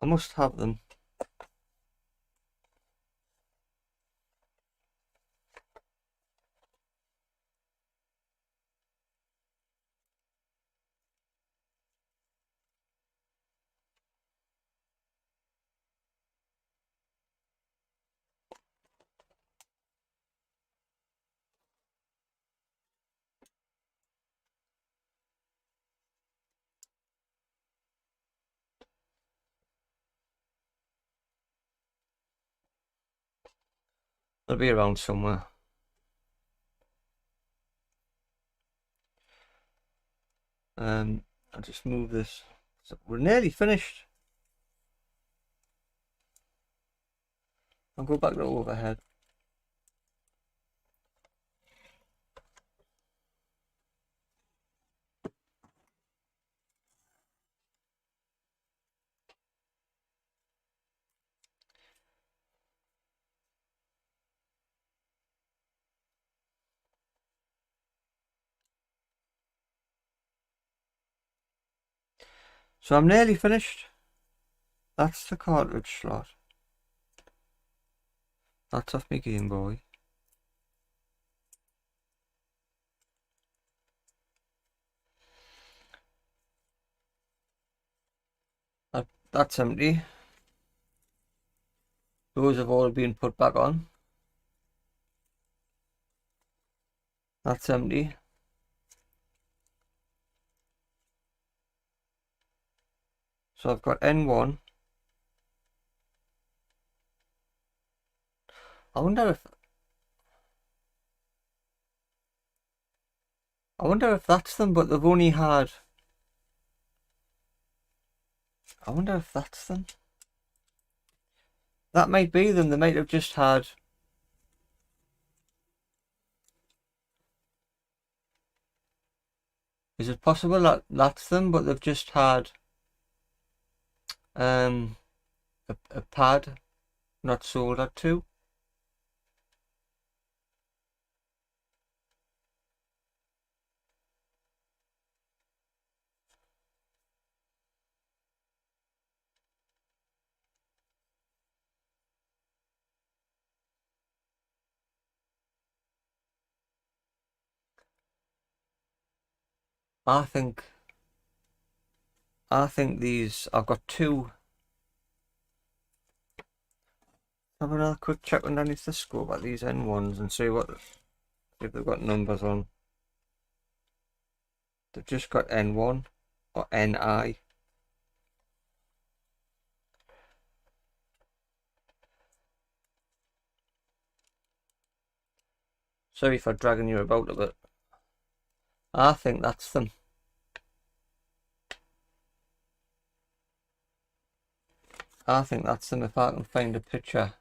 [SPEAKER 1] I must have them. They'll be around somewhere. I'll just move this. So we're nearly finished. I'll go back to overhead. So I'm nearly finished. That's the cartridge slot. That's off my Game Boy. That's empty. Those have all been put back on. That's empty. So I've got N1. I wonder if that's them, but they've only had. I wonder if that's them. That might be them. They might have just had. Is it possible that that's them, but they've just had a pad not soldered to? I think these. I've got two. Have another quick check underneath the scope at these N1s and see if they've got numbers on. They've just got N1 or NI. Sorry for dragging you about a bit. I think that's them. I think that's them if I can find a picture.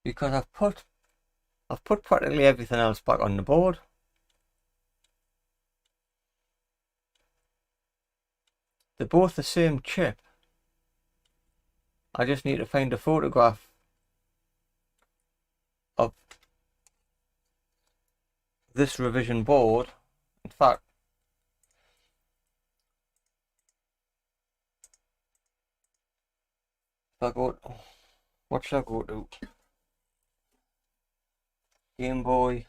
[SPEAKER 1] Because I've put practically everything else back on the board. They're both the same chip. I just need to find a photograph of this revision board. In fact, if I go, what should I go to? Game Boy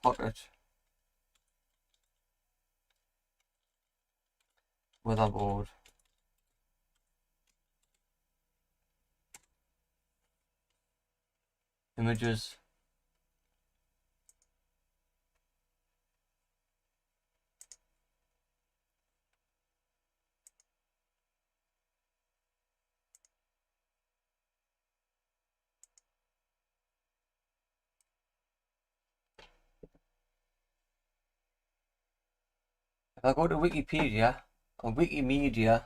[SPEAKER 1] Pocket motherboard. Images. If I go to Wikipedia or Wikimedia,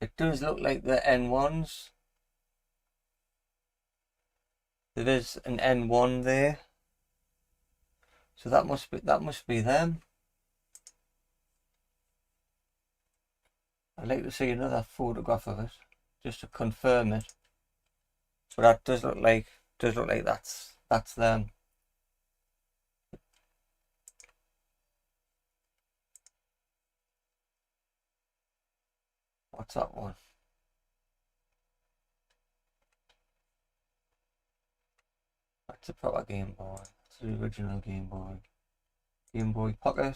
[SPEAKER 1] it does look like the N1s. There is an N1 there. So that must be them. I'd like to see another photograph of it just to confirm it. But that does look like that's them. What's that one? That's a proper Game Boy. It's the original Game Boy. Game Boy Pocket.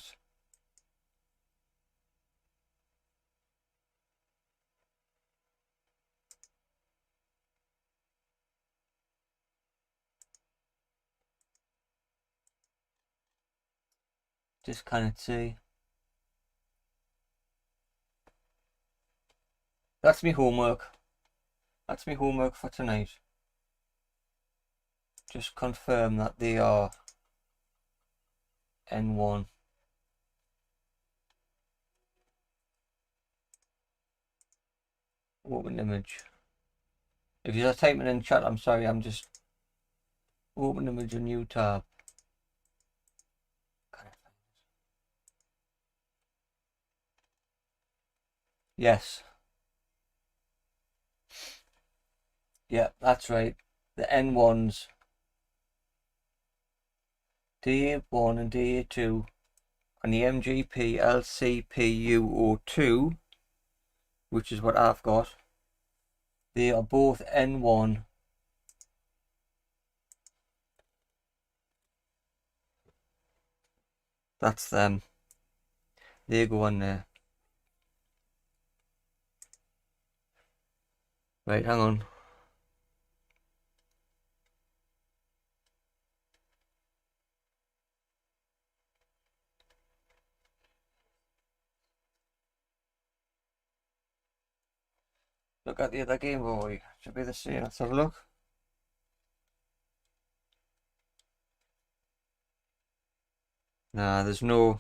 [SPEAKER 1] Just can't see. That's me homework. That's me homework for tonight. Just confirm that they are N1. Open image. If you're typing in chat, I'm sorry, I'm just open image, a new tab. Yes. Yeah, that's right. The N1s. DA1 and DA2 and the MGP LCPUO2, which is what I've got. They are both N1. That's them. They go on there. Right, hang on. Look at the other Game Boy. Should be the same. Let's have a look. Nah, there's no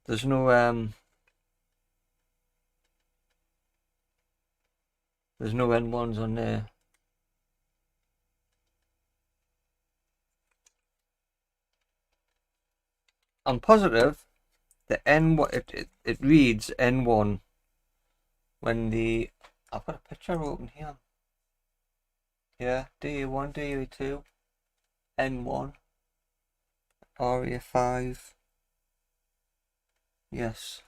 [SPEAKER 1] N1s on there. I'm positive the N1 it reads N1 when the I've got a picture open here. Yeah, DA1, DA2, N1, RA5. Yes.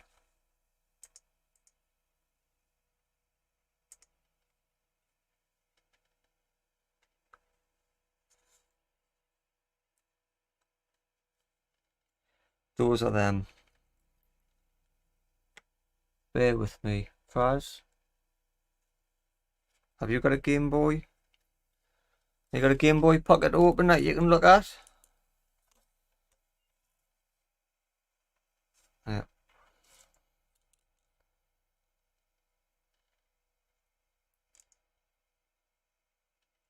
[SPEAKER 1] Those are them. Bear with me. Fraz, have you got a Game Boy? You got a Game Boy Pocket open that you can look at? Yeah.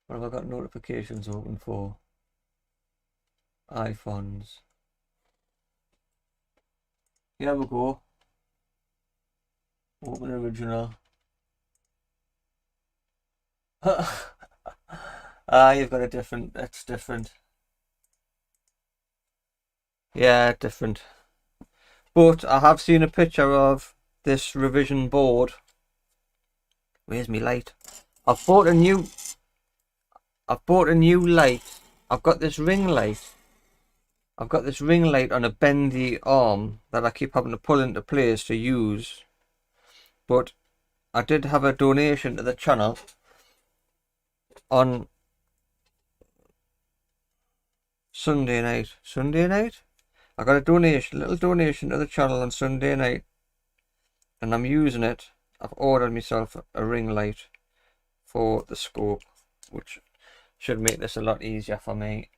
[SPEAKER 1] What have I got notifications open for? iPhones. Here we go. Open original. You've got a different, that's different. Yeah, different. But I have seen a picture of this revision board. Where's my light? I've bought a new light. I've got this ring light. I've got this ring light on a bendy arm that I keep having to pull into place to use. But I did have a donation to the channel on Sunday night. Sunday night? I got a donation, little donation to the channel on Sunday night. And I'm using it. I've ordered myself a ring light for the scope, which should make this a lot easier for me.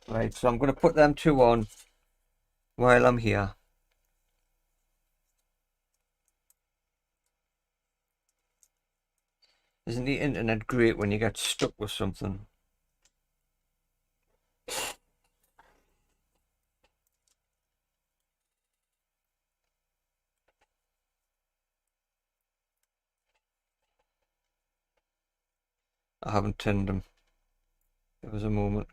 [SPEAKER 1] Right, so I'm going to put them two on while I'm here. Isn't the internet great when you get stuck with something? I haven't tinned them. It was a moment.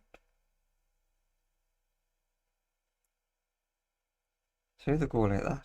[SPEAKER 1] See, they go like that.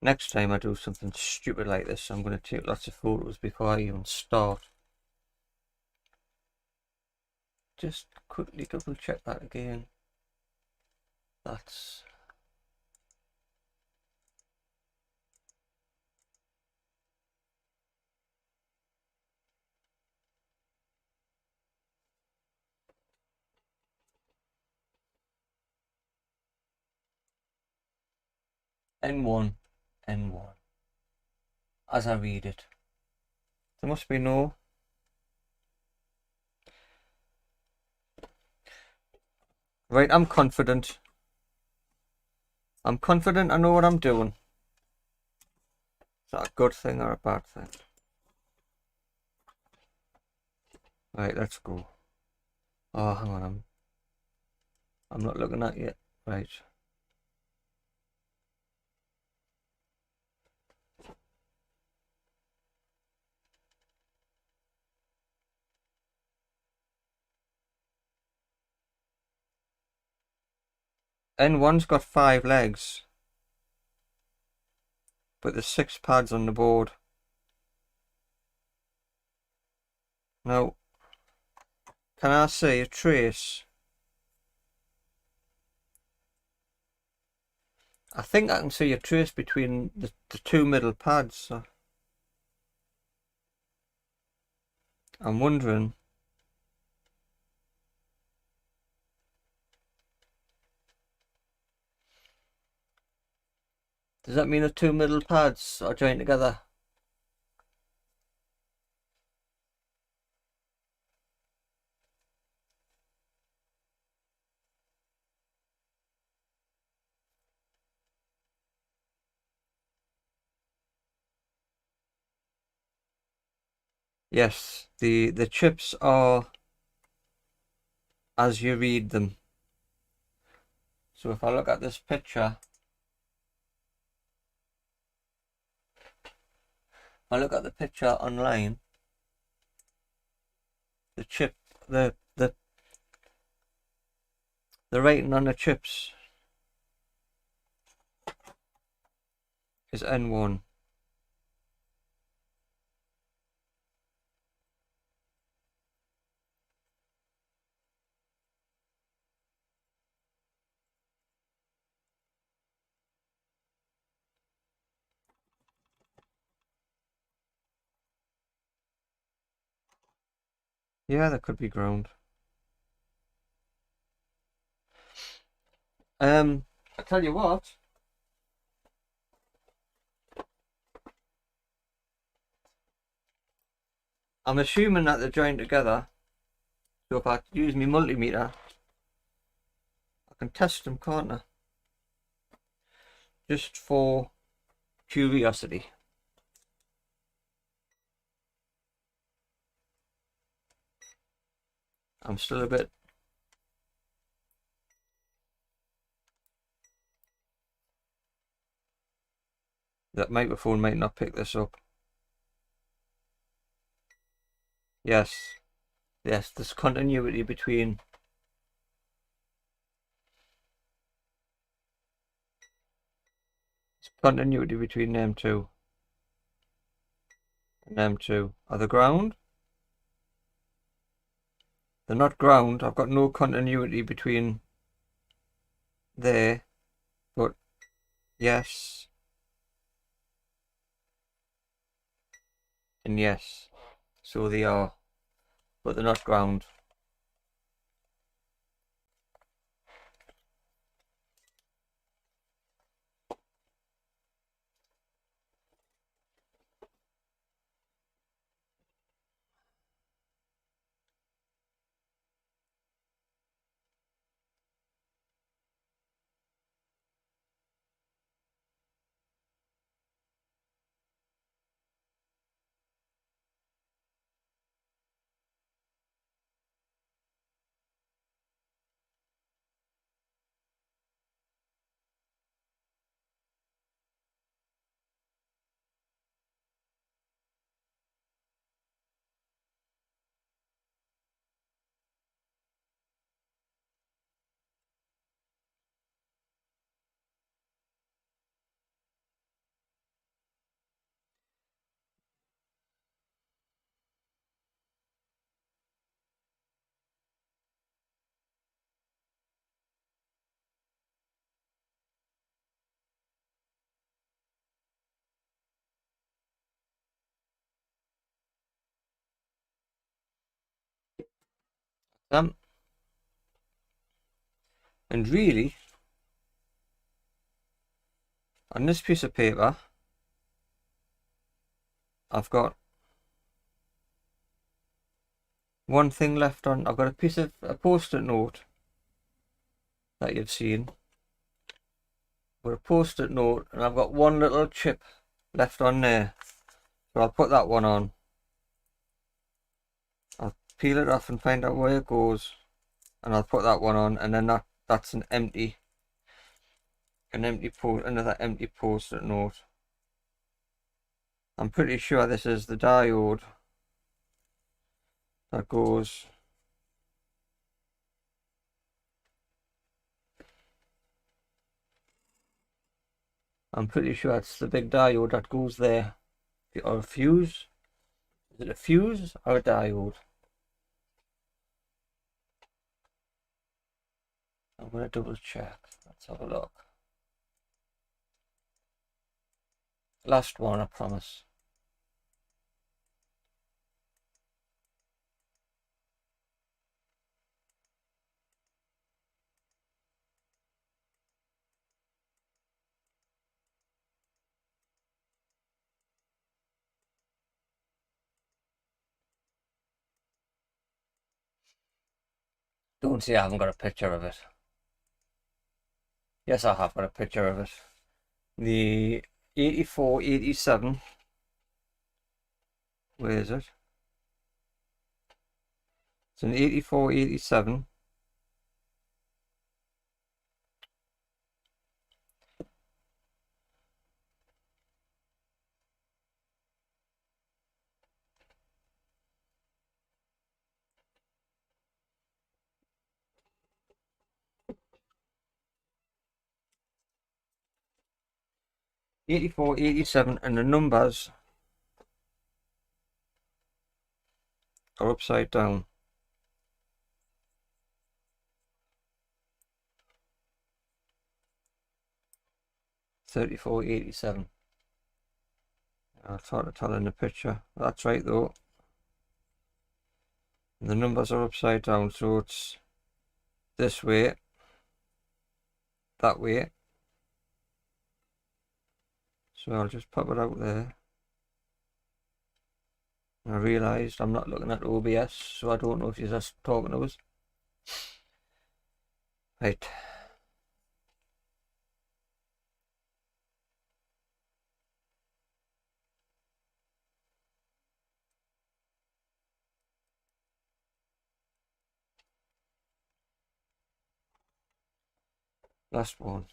[SPEAKER 1] Next time I do something stupid like this, I'm going to take lots of photos before I even start. Just quickly double check that again. That's... N1, N1. As I read it. There must be no. Right, I'm confident. I'm confident I know what I'm doing. Is that a good thing or a bad thing? Right, let's go. Oh, hang on, I'm not looking at it. Right. N1's got 5 legs, but there's 6 pads on the board. Now, can I see a trace? I think I can see a trace between the 2 middle pads. So I'm wondering. Does that mean the 2 middle pads are joined together? Yes, the chips are as you read them. So if I look at this picture, I look at the picture online, the chip, the rating on the chips is N1. Yeah, that could be ground. I tell you what. I'm assuming that they're joined together. So if I use my multimeter, I can test them, can't I? Just for curiosity. I'm still a bit. That microphone might not pick this up. Yes. Yes, there's continuity between. There's continuity between them two. And them two. Are they ground? They're not ground. I've got no continuity between there. But yes. And yes. So they are. But they're not ground. Um, and really, On this piece of paper, I've got one thing left on. I've got a piece of a post-it note that you've seen. With a post-it note, and I've got one little chip left on there. So I'll put that one on. I'll peel it off and find out where it goes, and I'll put that one on, and then that's an empty another empty post-it note. I'm pretty sure this is the diode that goes. I'm pretty sure it's the big diode that goes there. Or a fuse. Is it a fuse or a diode? I'm going to double check. Let's have a look. Last one, I promise. Don't say I haven't got a picture of it. Yes, I have got a picture of it. The 8487. Where is it? It's an 8487. And the numbers are upside down. $34.87. I'll try to tell in the picture. That's right though. The numbers are upside down, so it's this way, that way. So I'll just pop it out there. And I realised I'm not looking at OBS, so I don't know if you're just talking to us. Right. Last one.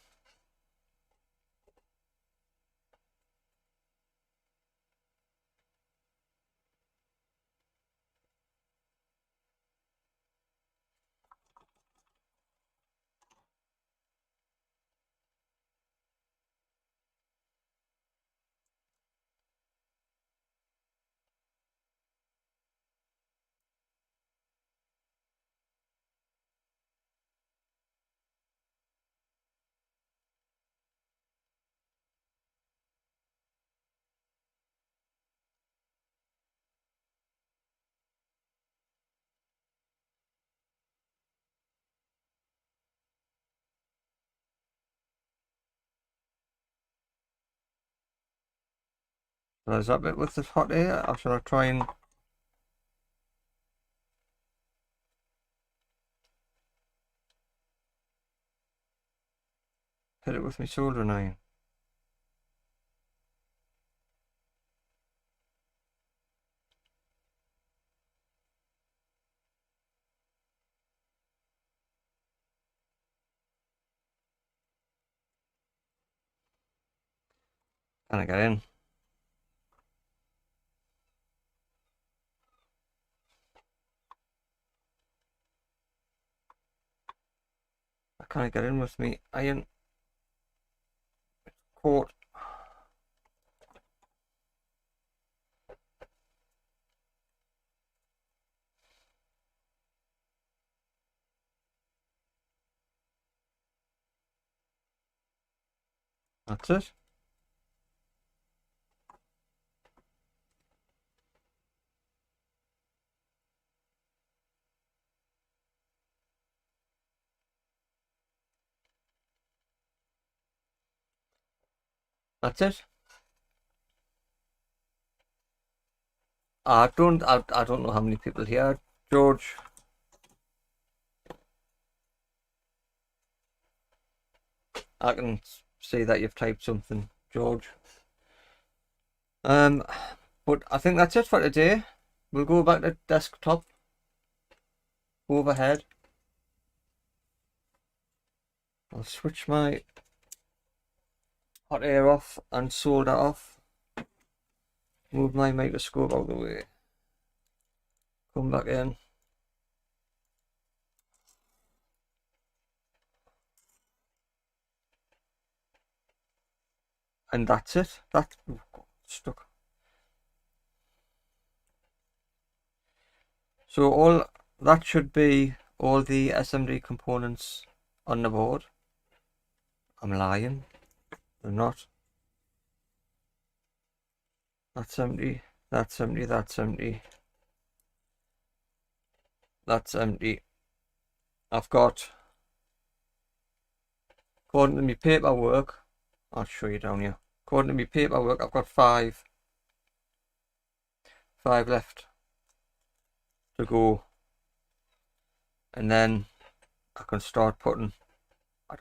[SPEAKER 1] So is that bit with the hot air, or shall I try and hit it with my soldering iron? Can I get in? I can't get in with me iron caught. That's it. That's it. I don't know how many people here. George. I can see that you've typed something, George. But I think that's it for today. We'll go back to desktop, overhead. I'll switch my hot air off and solder off. Move my microscope out of the way. Come back in. And that's it. That's stuck. So all that should be all the SMD components on the board. I'm lying. They're not. That's empty. That's empty. That's empty. That's empty. I've got, according to my paperwork, I'll show you down here. According to my paperwork, I've got five left to go, and then I can start putting.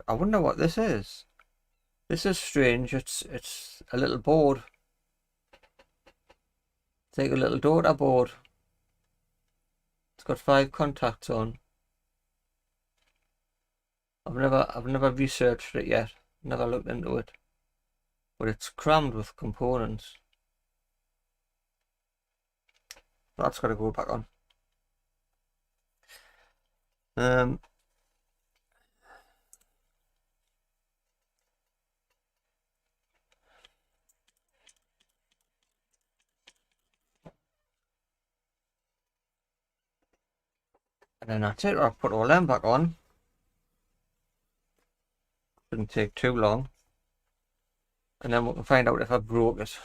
[SPEAKER 1] I wonder what this is. This is strange. It's a little board. It's like a little daughter board. It's got 5 contacts on. I've never researched it yet. Never looked into it. But it's crammed with components. That's got to go back on. And then that's it. I'll put all them back on. Shouldn't take too long. And then we can find out if I broke it.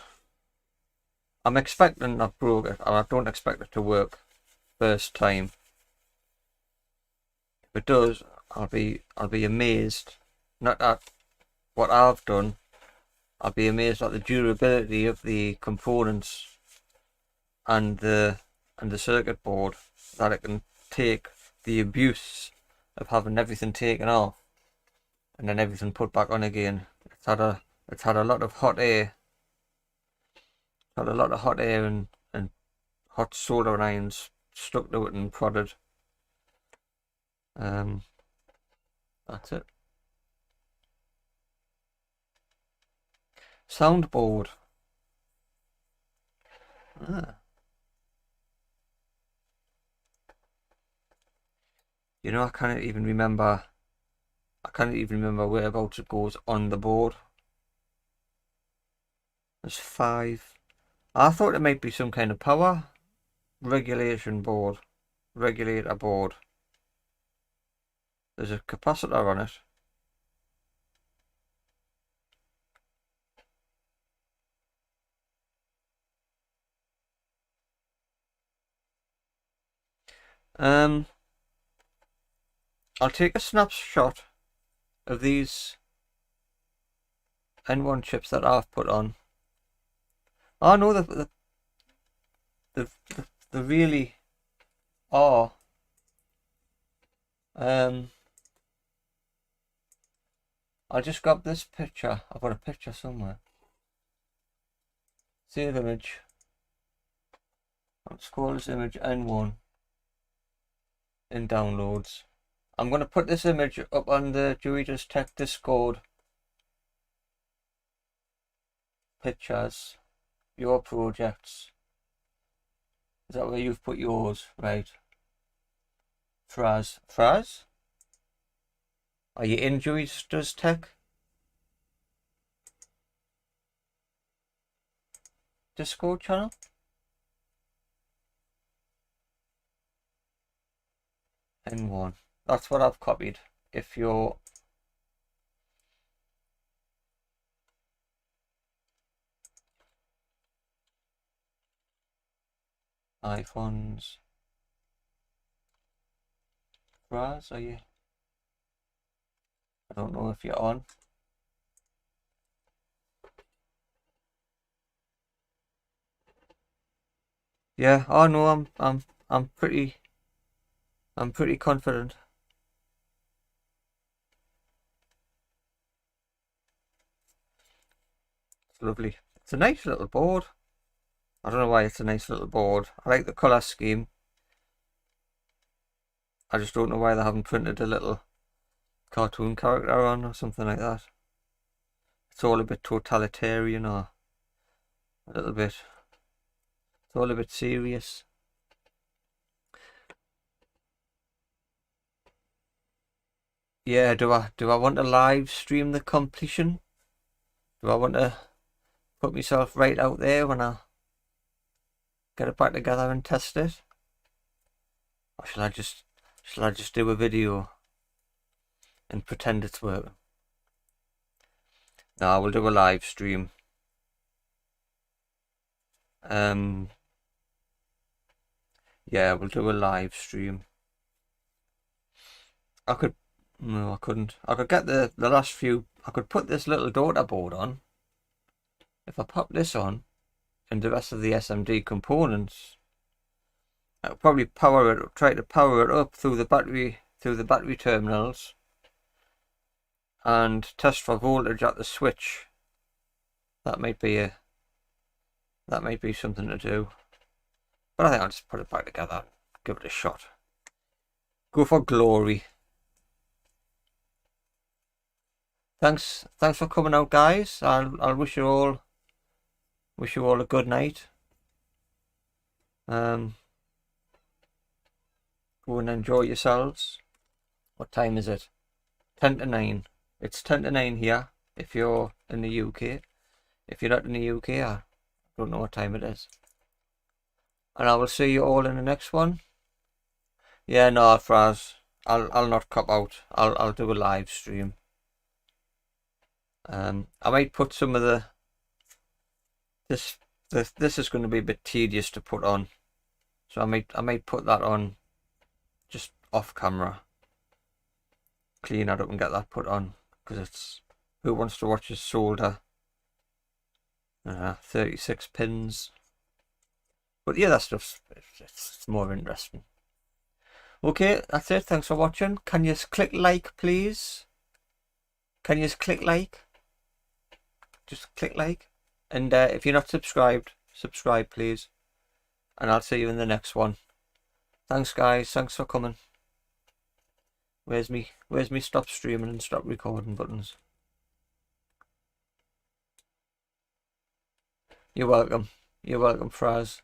[SPEAKER 1] I'm expecting I've broke it, and I don't expect it to work first time. If it does, I'll be amazed. Not at what I've done. I'll be amazed at the durability of the components and the circuit board, that it can take the abuse of having everything taken off and then everything put back on again. It's had a lot of hot air. Had a lot of hot air and hot soldering irons stuck to it and prodded. That's it. Soundboard. You know, I can't even remember whereabouts it goes on the board. There's 5. I thought it might be some kind of power regulator board. There's a capacitor on it. I'll take a snapshot of these N1 chips that I've put on. Oh no, the really are. I'll just grab this picture. I've got a picture somewhere. Save image. Let's call this image N1 in downloads. I'm going to put this image up on the Doritos Tech Discord. Pictures. Your projects. Is that where you've put yours? Right. Fraz. Are you in Doritos Tech? Discord channel? N1. That's what I've copied. If you're iPhones, Raz, are you? I don't know if you're on. Yeah, oh no, I'm pretty confident. It's lovely. It's a nice little board. I don't know why it's a nice little board. I like the colour scheme. I just don't know why they haven't printed a little cartoon character on or something like that. It's all a bit totalitarian or a little bit. It's all a bit serious. Yeah, do I want to live stream the completion? Do I want to put myself right out there when I get it back together and test it? Or shall I just do a video and pretend it's working? No, I will do a live stream. Yeah, we'll do a live stream. I could, no, I couldn't. I could get the last few. I could put this little daughter board on. If I pop this on, and the rest of the SMD components, I'll probably try to power it up through the battery terminals, and test for voltage at the switch. That might be something to do. But I think I'll just put it back together, give it a shot. Go for glory. Thanks for coming out, guys. I'll wish you all a good night. Go and enjoy yourselves. What time is it? 10 to 9. It's 10 to 9 here if you're in the UK. If you're not in the UK, I don't know what time it is. And I will see you all in the next one. Yeah, no, Fraz, I'll not cop out. I'll do a live stream. I might put some of this is going to be a bit tedious to put on, so I might put that on just off camera, clean it up and get that put on, because it's who wants to watch us solder 36 pins. But yeah, that stuff's it's more interesting. Okay, that's it. Thanks for watching. Can you click like, please? Can you click like? Just click like. And if you're not subscribed, subscribe please. And I'll see you in the next one. Thanks guys, thanks for coming. Where's me stop streaming and stop recording buttons? You're welcome. You're welcome, Fraz.